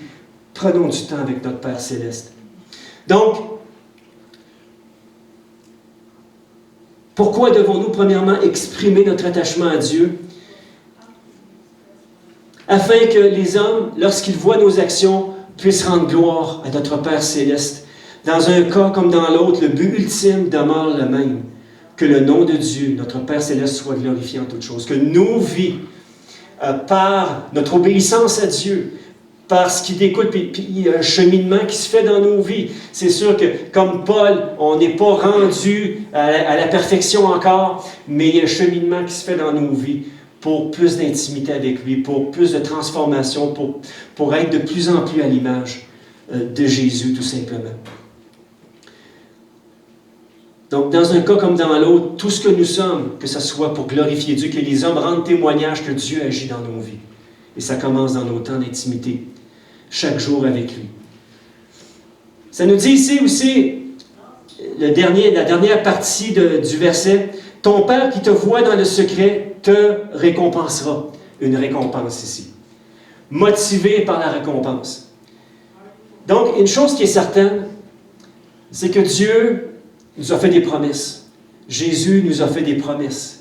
A: Prenons du temps avec notre Père Céleste. Donc, pourquoi devons-nous, premièrement, exprimer notre attachement à Dieu? Afin que les hommes, lorsqu'ils voient nos actions, puissent rendre gloire à notre Père Céleste. Dans un cas comme dans l'autre, le but ultime demeure le même. Que le nom de Dieu, notre Père Céleste, soit glorifié en toutes choses. Que nos vies, par notre obéissance à Dieu, par ce qui découle, puis il y a un cheminement qui se fait dans nos vies. C'est sûr que, comme Paul, on n'est pas rendu à la perfection encore, mais il y a un cheminement qui se fait dans nos vies pour plus d'intimité avec lui, pour plus de transformation, pour être de plus en plus à l'image de Jésus, tout simplement. Donc, dans un cas comme dans l'autre, tout ce que nous sommes, que ce soit pour glorifier Dieu, que les hommes rendent témoignage que Dieu agit dans nos vies. Et ça commence dans nos temps d'intimité, chaque jour avec lui. Ça nous dit ici aussi, la dernière partie du verset, « Ton Père qui te voit dans le secret te récompensera. » Une récompense ici. Motivé par la récompense. Donc, une chose qui est certaine, c'est que Dieu nous a fait des promesses. Jésus nous a fait des promesses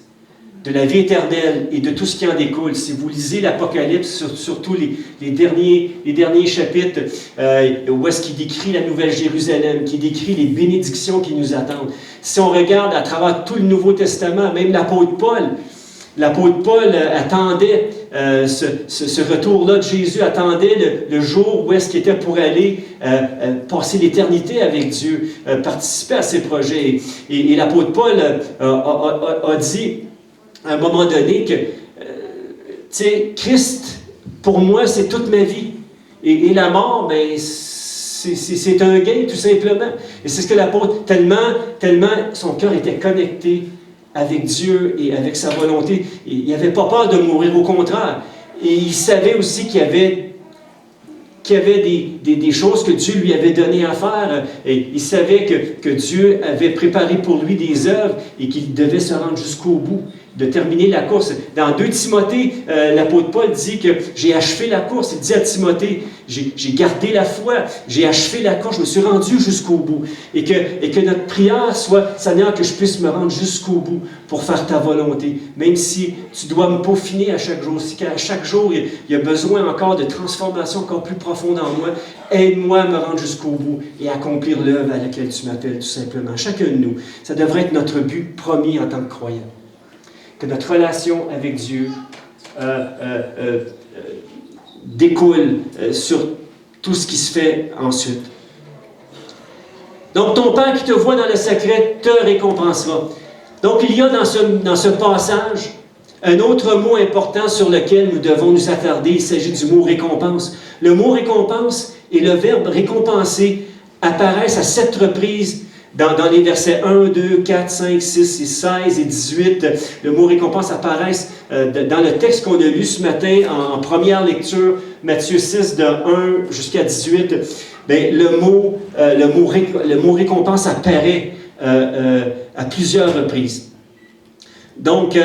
A: de la vie éternelle et de tout ce qui en découle. Si vous lisez l'Apocalypse, surtout les derniers chapitres, où est-ce qu'il décrit la Nouvelle Jérusalem, qui décrit les bénédictions qui nous attendent. Si on regarde à travers tout le Nouveau Testament, même l'apôtre Paul attendait ce retour-là de Jésus, attendait le jour où est-ce qu'il était pour aller passer l'éternité avec Dieu, participer à ses projets. Et l'apôtre Paul a dit à un moment donné que, Christ, pour moi, c'est toute ma vie. Et la mort, ben, c'est un gain, tout simplement. Et c'est ce que l'apôtre, tellement son cœur était connecté avec Dieu et avec sa volonté. Et il n'avait pas peur de mourir, au contraire. Et il savait aussi qu'il y avait des choses que Dieu lui avait données à faire. Et il savait que Dieu avait préparé pour lui des œuvres et qu'il devait se rendre jusqu'au bout. de terminer la course. Dans 2 Timothée, l'apôtre Paul dit que j'ai achevé la course. Il dit à Timothée, j'ai gardé la foi, j'ai achevé la course, je me suis rendu jusqu'au bout. Et que notre prière soit, Seigneur, que je puisse me rendre jusqu'au bout pour faire ta volonté. Même si tu dois me peaufiner à chaque jour, si à chaque jour il y a besoin encore de transformation encore plus profonde en moi, aide-moi à me rendre jusqu'au bout et accomplir l'œuvre à laquelle tu m'appelles, tout simplement. Chacun de nous, ça devrait être notre but premier en tant que croyant. Que notre relation avec Dieu découle sur tout ce qui se fait ensuite. Donc, ton Père qui te voit dans le secret te récompensera. Donc, il y a dans ce passage un autre mot important sur lequel nous devons nous attarder. Il s'agit du mot récompense. Le mot récompense et le verbe récompenser apparaissent à 7 reprises dans les versets 1, 2, 4, 5, 6 et 16 et 18. Le mot récompense apparaît dans le texte qu'on a lu ce matin en première lecture, Matthieu 6, de 1 jusqu'à 18. Bien, le mot récompense apparaît à plusieurs reprises. Donc,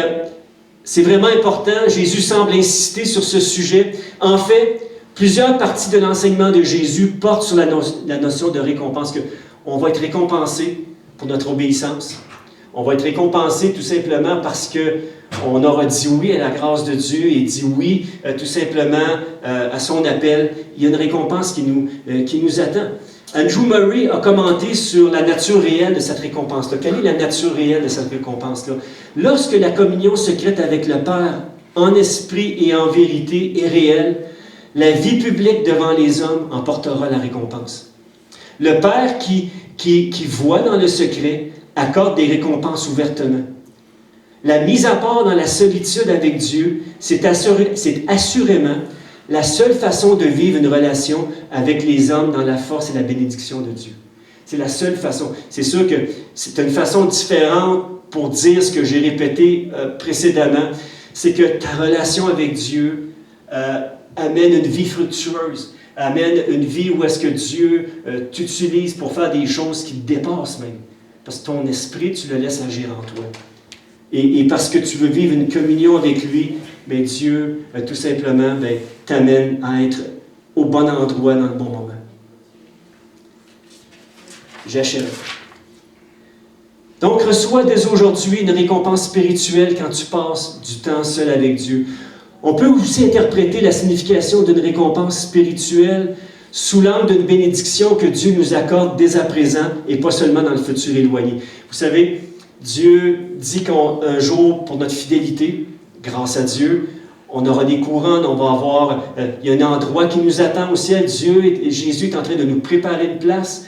A: c'est vraiment important. Jésus semble insister sur ce sujet. En fait, plusieurs parties de l'enseignement de Jésus portent sur la notion de récompense, qu'on va être récompensé pour notre obéissance. On va être récompensé tout simplement parce qu'on aura dit oui à la grâce de Dieu et dit oui tout simplement à son appel. Il y a une récompense qui nous attend. Andrew Murray a commenté sur la nature réelle de cette récompense-là. Quelle est la nature réelle de cette récompense-là? Lorsque la communion secrète avec le Père, en esprit et en vérité, est réelle, la vie publique devant les hommes en portera la récompense. Le Père qui voit dans le secret accorde des récompenses ouvertement. La mise à part dans la solitude avec Dieu, c'est assurément la seule façon de vivre une relation avec les hommes dans la force et la bénédiction de Dieu. C'est la seule façon. C'est sûr que c'est une façon différente pour dire ce que j'ai répété précédemment. C'est que ta relation avec Dieu amène une vie fructueuse, amène une vie où est-ce que Dieu t'utilise pour faire des choses qui te dépassent même. Parce que ton esprit, tu le laisses agir en toi. Et parce que tu veux vivre une communion avec lui, bien, Dieu, tout simplement, t'amène à être au bon endroit dans le bon moment. J'achève. Donc, reçois dès aujourd'hui une récompense spirituelle quand tu passes du temps seul avec Dieu. On peut aussi interpréter la signification d'une récompense spirituelle sous l'angle d'une bénédiction que Dieu nous accorde dès à présent et pas seulement dans le futur éloigné. Vous savez, Dieu dit qu'un jour, pour notre fidélité, grâce à Dieu, on aura des couronnes, on va avoir... il y a un endroit qui nous attend au ciel. Jésus est en train de nous préparer une place.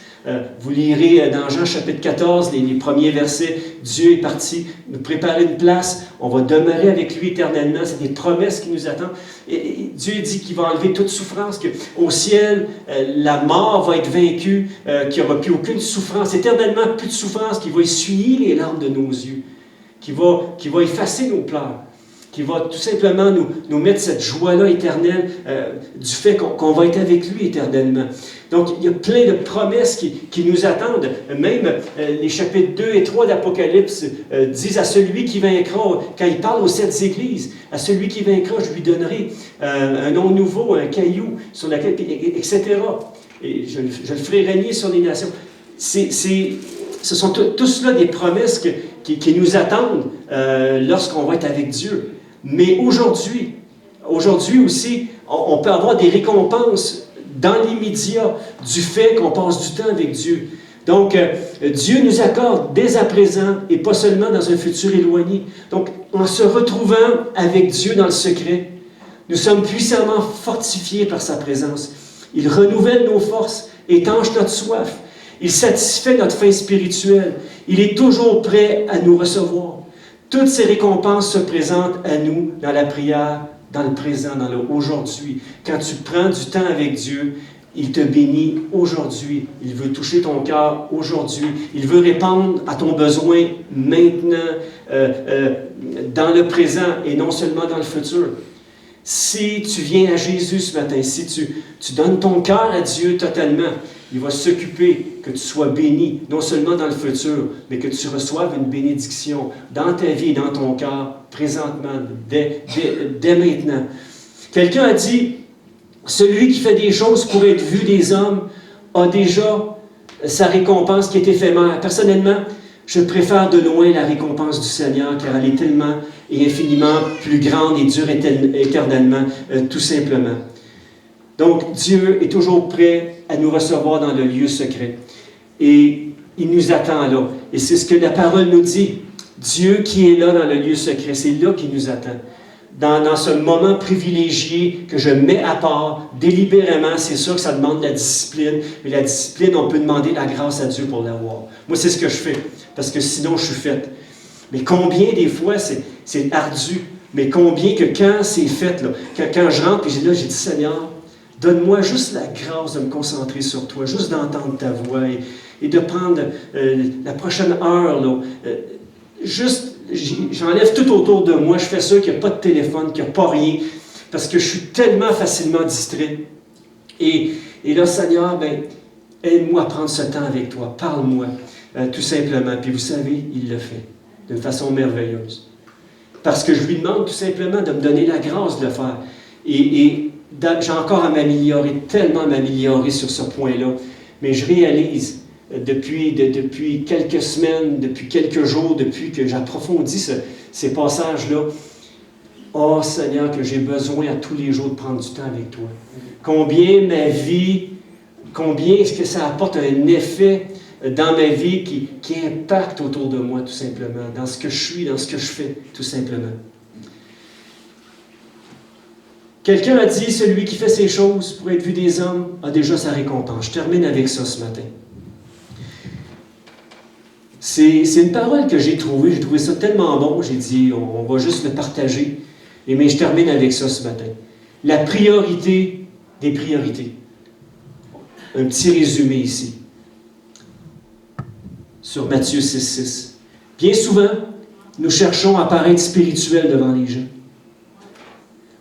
A: Vous lirez dans Jean chapitre 14, les premiers versets. Dieu est parti nous préparer une place. On va demeurer avec lui éternellement. C'est des promesses qui nous attendent. Et Dieu dit qu'il va enlever toute souffrance, qu'au ciel, la mort va être vaincue, qu'il n'y aura plus aucune souffrance, éternellement plus de souffrance, qu'il va essuyer les larmes de nos yeux, qu'il va effacer nos pleurs, qui va tout simplement nous mettre cette joie-là éternelle du fait qu'on va être avec lui éternellement. Donc, il y a plein de promesses qui nous attendent. Même les chapitres 2 et 3 d'Apocalypse disent à celui qui vaincra, quand il parle aux 7 églises, à celui qui vaincra, je lui donnerai un nom nouveau, un caillou, sur laquelle, etc. Et je le ferai régner sur les nations. Ce sont tout cela des promesses qui nous attendent lorsqu'on va être avec Dieu. Mais aujourd'hui aussi, on peut avoir des récompenses dans l'immédiat du fait qu'on passe du temps avec Dieu. Donc, Dieu nous accorde dès à présent et pas seulement dans un futur éloigné. Donc, en se retrouvant avec Dieu dans le secret, nous sommes puissamment fortifiés par sa présence. Il renouvelle nos forces, étanche notre soif. Il satisfait notre faim spirituelle. Il est toujours prêt à nous recevoir. Toutes ces récompenses se présentent à nous dans la prière, dans le présent, dans le aujourd'hui. Quand tu prends du temps avec Dieu, il te bénit aujourd'hui. Il veut toucher ton cœur aujourd'hui. Il veut répondre à ton besoin maintenant, dans le présent et non seulement dans le futur. Si tu viens à Jésus ce matin, si tu donnes ton cœur à Dieu totalement, Il va s'occuper que tu sois béni, non seulement dans le futur, mais que tu reçoives une bénédiction dans ta vie et dans ton cœur, présentement, dès maintenant. Quelqu'un a dit, celui qui fait des choses pour être vu des hommes a déjà sa récompense qui est éphémère. Personnellement, je préfère de loin la récompense du Seigneur, car elle est tellement et infiniment plus grande et dure éternellement, tout simplement. Donc, Dieu est toujours prêt à nous recevoir dans le lieu secret. Et il nous attend là. Et c'est ce que la parole nous dit. Dieu qui est là dans le lieu secret, c'est là qu'il nous attend. Dans ce moment privilégié que je mets à part délibérément, c'est sûr que ça demande de la discipline. Mais la discipline, on peut demander la grâce à Dieu pour l'avoir. Moi, c'est ce que je fais, parce que sinon, je suis faite. Mais combien des fois, c'est ardu. Mais combien que quand c'est fait, là, quand je rentre, puis j'ai dit, Seigneur, donne-moi juste la grâce de me concentrer sur toi, juste d'entendre ta voix et de prendre la prochaine heure, là, juste, j'enlève tout autour de moi, je fais ça qu'il n'y a pas de téléphone, qu'il n'y a pas rien, parce que je suis tellement facilement distrait. Et là, Seigneur, aide-moi à prendre ce temps avec toi, parle-moi, tout simplement. Puis vous savez, il le fait, d'une façon merveilleuse. Parce que je lui demande tout simplement de me donner la grâce de le faire. Et j'ai encore à m'améliorer, tellement m'améliorer sur ce point-là. Mais je réalise, depuis quelques semaines, depuis quelques jours, depuis que j'approfondis ces passages-là, oh Seigneur, que j'ai besoin à tous les jours de prendre du temps avec toi. Combien ma vie, combien est-ce que ça apporte un effet dans ma vie qui impacte autour de moi, tout simplement, dans ce que je suis, dans ce que je fais, tout simplement. Quelqu'un a dit, celui qui fait ces choses pour être vu des hommes a déjà sa récompense. Je termine avec ça ce matin. C'est une parole que j'ai trouvée ça tellement bon, j'ai dit, on va juste le partager. Mais je termine avec ça ce matin. La priorité des priorités. Un petit résumé ici. Sur Matthieu 6,6. Bien souvent, nous cherchons à paraître spirituels devant les gens.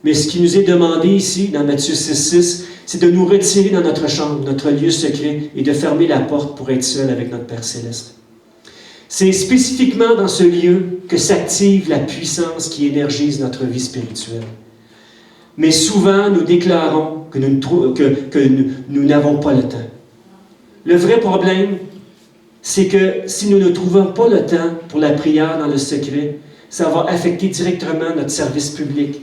A: Mais ce qui nous est demandé ici, dans Matthieu 6,6, c'est de nous retirer dans notre chambre, notre lieu secret, et de fermer la porte pour être seul avec notre Père Céleste. C'est spécifiquement dans ce lieu que s'active la puissance qui énergise notre vie spirituelle. Mais souvent, nous déclarons que nous n'avons pas le temps. Le vrai problème, c'est que si nous ne trouvons pas le temps pour la prière dans le secret, ça va affecter directement notre service public,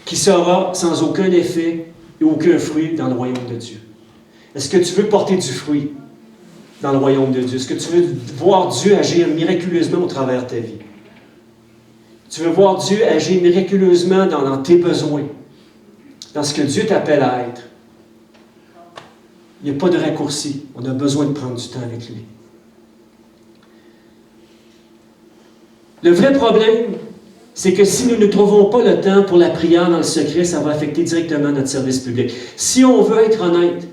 A: qui sera sans aucun effet et aucun fruit dans le royaume de Dieu. Est-ce que tu veux porter du fruit dans le royaume de Dieu? Est-ce que tu veux voir Dieu agir miraculeusement au travers de ta vie? Tu veux voir Dieu agir miraculeusement dans tes besoins, dans ce que Dieu t'appelle à être? Il n'y a pas de raccourci. On a besoin de prendre du temps avec lui. Le vrai problème, c'est que si nous ne trouvons pas le temps pour la prière dans le secret, ça va affecter directement notre service public. Si on veut être honnête,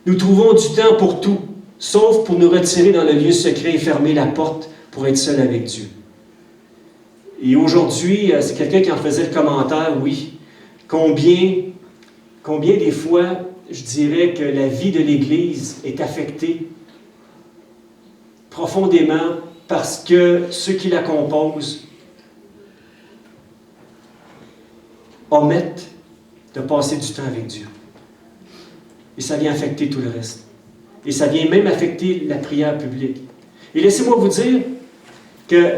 A: nous trouvons du temps pour tout, sauf pour nous retirer dans le lieu secret et fermer la porte pour être seul avec Dieu. Et aujourd'hui, c'est quelqu'un qui en faisait le commentaire, oui. Combien des fois, je dirais que la vie de l'Église est affectée profondément parce que ceux qui la composent omettent de passer du temps avec Dieu. Et ça vient affecter tout le reste. Et ça vient même affecter la prière publique. Et laissez-moi vous dire que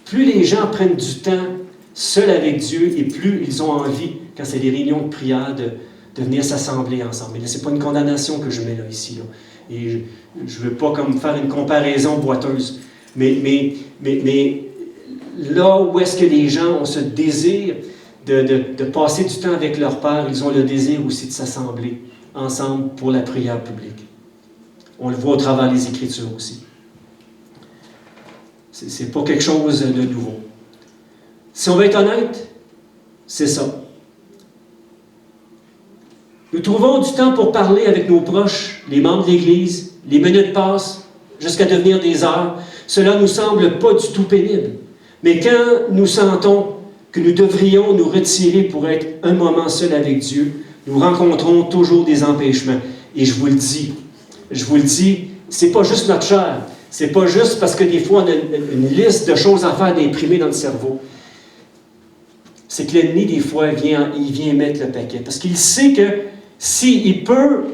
A: plus les gens prennent du temps seuls avec Dieu et plus ils ont envie, quand c'est des réunions de prière, de venir s'assembler ensemble. Et ce n'est pas une condamnation que je mets là, ici. Là. Et je ne veux pas comme faire une comparaison boiteuse. Mais là où est-ce que les gens ont ce désir de passer du temps avec leur Père, ils ont le désir aussi de s'assembler ensemble pour la prière publique. On le voit au travers des Écritures aussi. C'est pas quelque chose de nouveau. Si on veut être honnête, c'est ça. Nous trouvons du temps pour parler avec nos proches, les membres de l'Église, les minutes passent jusqu'à devenir des heures. Cela ne nous semble pas du tout pénible. Mais quand nous sentons que nous devrions nous retirer pour être un moment seul avec Dieu, nous rencontrons toujours des empêchements. Et je vous le dis, je vous le dis, c'est pas juste notre chair. C'est pas juste parce que des fois, on a une liste de choses à faire d'imprimer dans le cerveau. C'est que l'ennemi, des fois, il vient mettre le paquet. Parce qu'il sait que s'il peut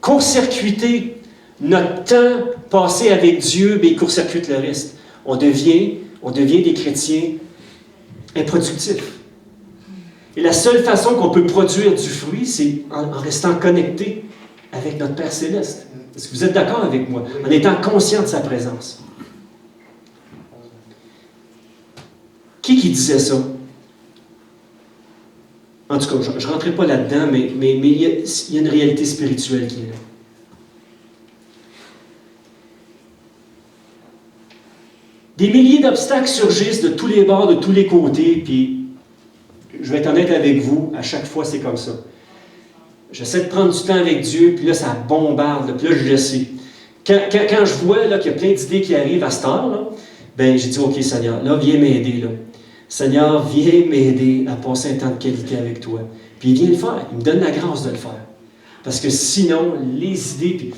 A: court-circuiter notre temps passé avec Dieu, bien, il court-circuite le reste. On devient des chrétiens improductifs. Et la seule façon qu'on peut produire du fruit, c'est en restant connecté avec notre Père Céleste. Est-ce que vous êtes d'accord avec moi? En étant conscient de sa présence. Qui disait ça? En tout cas, je ne rentrerai pas là-dedans, mais il y a une réalité spirituelle qui est là. Des milliers d'obstacles surgissent de tous les bords, de tous les côtés, puis je vais être honnête avec vous, à chaque fois c'est comme ça. J'essaie de prendre du temps avec Dieu, puis là ça bombarde, puis là je le sais. Quand je vois là, qu'il y a plein d'idées qui arrivent à cette heure, là, ben j'ai dit, OK Seigneur, là viens m'aider. Là. Seigneur, viens m'aider à passer un temps de qualité avec toi. Puis il vient le faire, il me donne la grâce de le faire. Parce que sinon, les idées, puis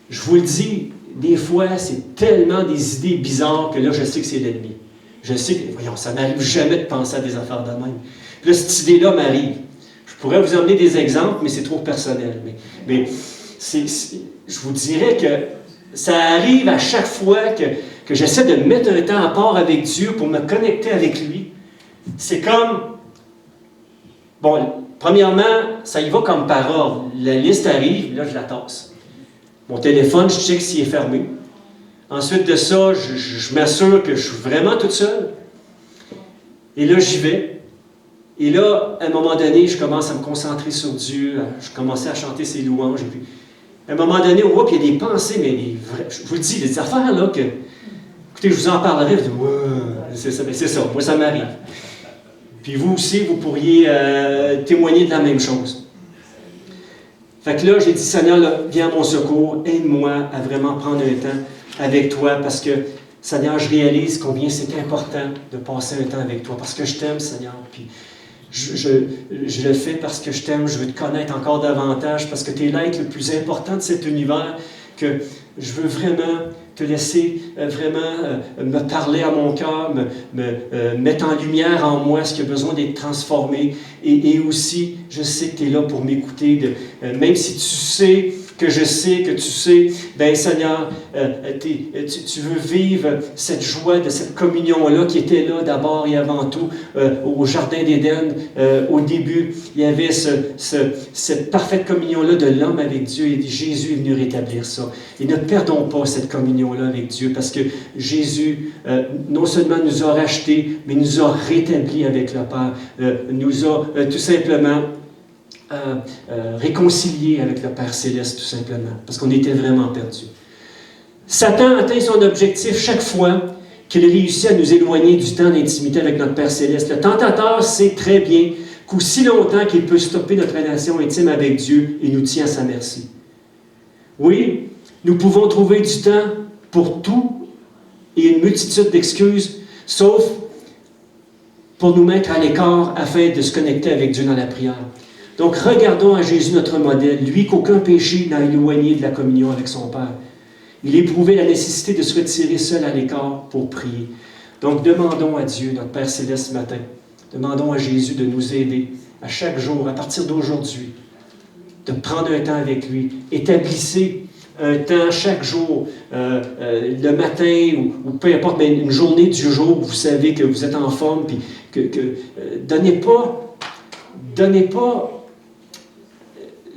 A: je vous le dis, des fois, c'est tellement des idées bizarres que là, je sais que c'est l'ennemi. Je sais que, voyons, ça m'arrive jamais de penser à des affaires de même. Puis là, cette idée-là m'arrive. Je pourrais vous emmener des exemples, mais c'est trop personnel. Mais je vous dirais que ça arrive à chaque fois que j'essaie de mettre un temps à part avec Dieu pour me connecter avec lui. C'est comme... Bon, premièrement, ça y va comme par ordre. La liste arrive, là, je la tasse. Mon téléphone, je check s'il est fermé. Ensuite de ça, je m'assure que je suis vraiment toute seule. Et là, j'y vais. Et là, à un moment donné, je commence à me concentrer sur Dieu. Je commençais à chanter ses louanges. Et puis, à un moment donné, on voit qu'il y a des pensées, mais je vous le dis, des affaires là que... Écoutez, je vous en parlerai. C'est ça, moi ça m'arrive. Puis vous aussi, vous pourriez témoigner de la même chose. Fait que là, j'ai dit, Seigneur, là, viens à mon secours, aide-moi à vraiment prendre un temps avec toi, parce que, Seigneur, je réalise combien c'est important de passer un temps avec toi, parce que je t'aime, Seigneur, puis je le fais parce que je t'aime, je veux te connaître encore davantage, parce que tu es l'être le plus important de cet univers, que je veux vraiment te laisser me parler à mon cœur, me mettre en lumière en moi ce qui a besoin d'être transformé. Et aussi, je sais que tu es là pour m'écouter. Même si tu sais que je sais que tu sais, bien Seigneur, tu veux vivre cette joie de cette communion-là qui était là d'abord et avant tout au Jardin d'Éden. Au début, il y avait cette parfaite communion-là de l'homme avec Dieu et Jésus est venu rétablir ça. Et ne perdons pas cette communion-là avec Dieu parce que Jésus non seulement nous a rachetés, mais nous a rétablis avec le Père, nous a tout simplement réconciliés avec le Père Céleste, tout simplement, parce qu'on était vraiment perdus. Satan atteint son objectif chaque fois qu'il réussit à nous éloigner du temps d'intimité avec notre Père Céleste. Le tentateur sait très bien qu'aussi longtemps qu'il peut stopper notre relation intime avec Dieu, il nous tient à sa merci. Oui, nous pouvons trouver du temps pour tout et une multitude d'excuses, sauf pour nous mettre à l'écart afin de se connecter avec Dieu dans la prière. Donc, regardons à Jésus notre modèle, lui qu'aucun péché n'a éloigné de la communion avec son Père. Il éprouvait la nécessité de se retirer seul à l'écart pour prier. Donc, demandons à Dieu, notre Père Céleste, ce matin, demandons à Jésus de nous aider à chaque jour, à partir d'aujourd'hui, de prendre un temps avec lui. Établissez un temps chaque jour, le matin ou peu importe, mais une journée du jour où vous savez que vous êtes en forme, puis donnez pas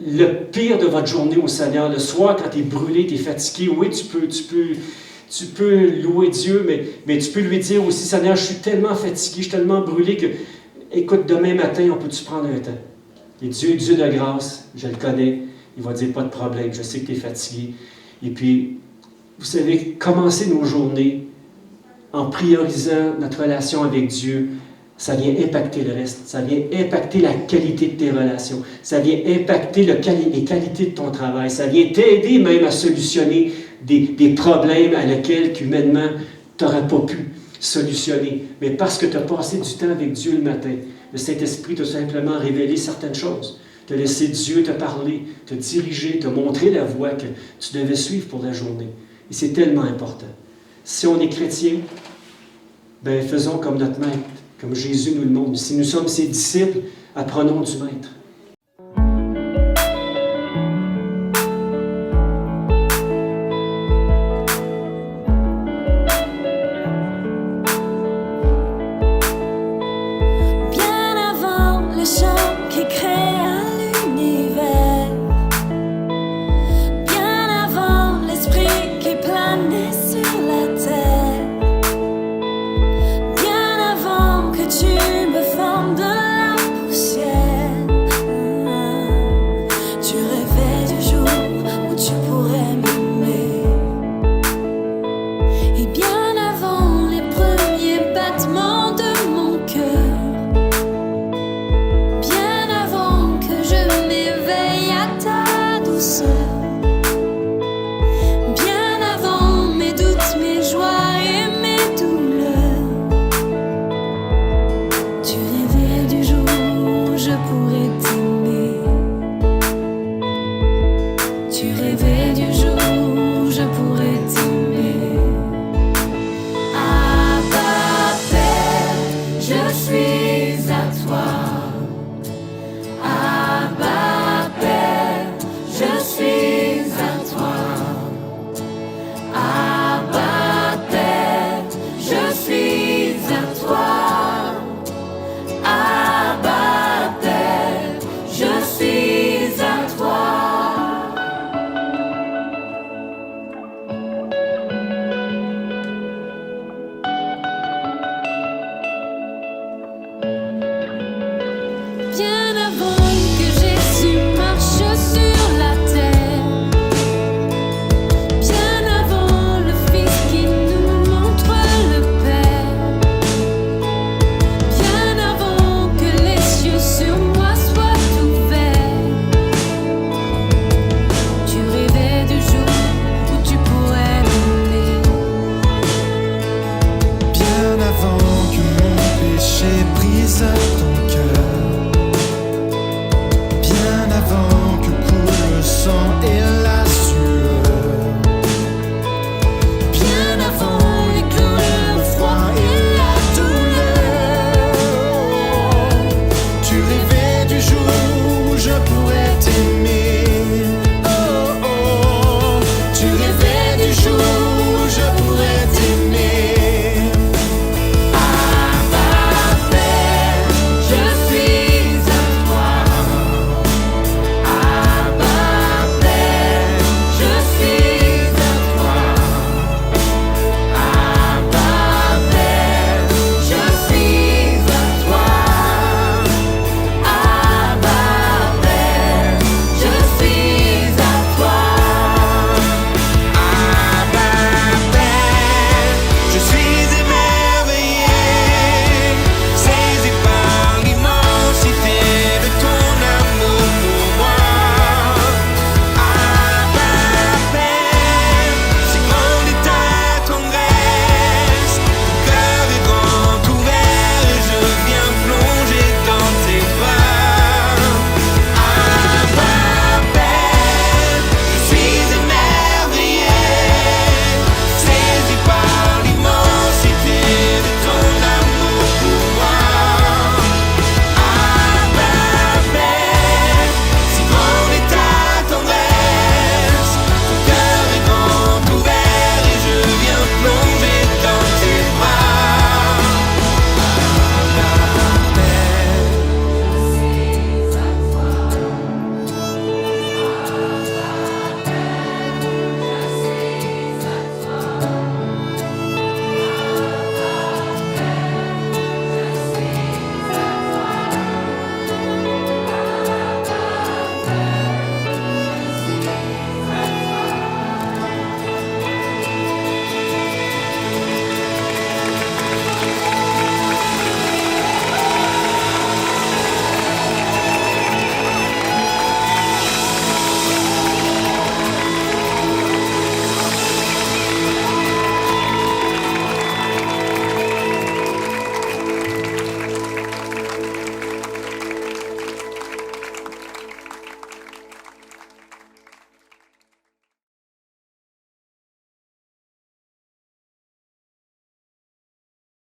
A: le pire de votre journée au Seigneur. Le soir, quand tu es brûlé, tu es fatigué, oui, tu peux louer Dieu, mais tu peux lui dire aussi, Seigneur, je suis tellement fatigué, je suis tellement brûlé que, écoute, demain matin, on peut-tu prendre un temps? Et Dieu est Dieu de grâce, je le connais, il va dire, pas de problème, je sais que tu es fatigué. Et puis, vous savez, commencer nos journées en priorisant notre relation avec Dieu, ça vient impacter le reste. Ça vient impacter la qualité de tes relations. Ça vient impacter les qualités de ton travail. Ça vient t'aider même à solutionner des problèmes à lesquels humainement tu n'aurais pas pu solutionner. Mais parce que tu as passé du temps avec Dieu le matin, le Saint-Esprit t'a simplement révélé certaines choses. Tu as laissé Dieu te parler, te diriger, te montrer la voie que tu devais suivre pour la journée. Et c'est tellement important. Si on est chrétien, ben faisons comme notre Maître, comme Jésus nous le montre. Si nous sommes ses disciples, apprenons du Maître.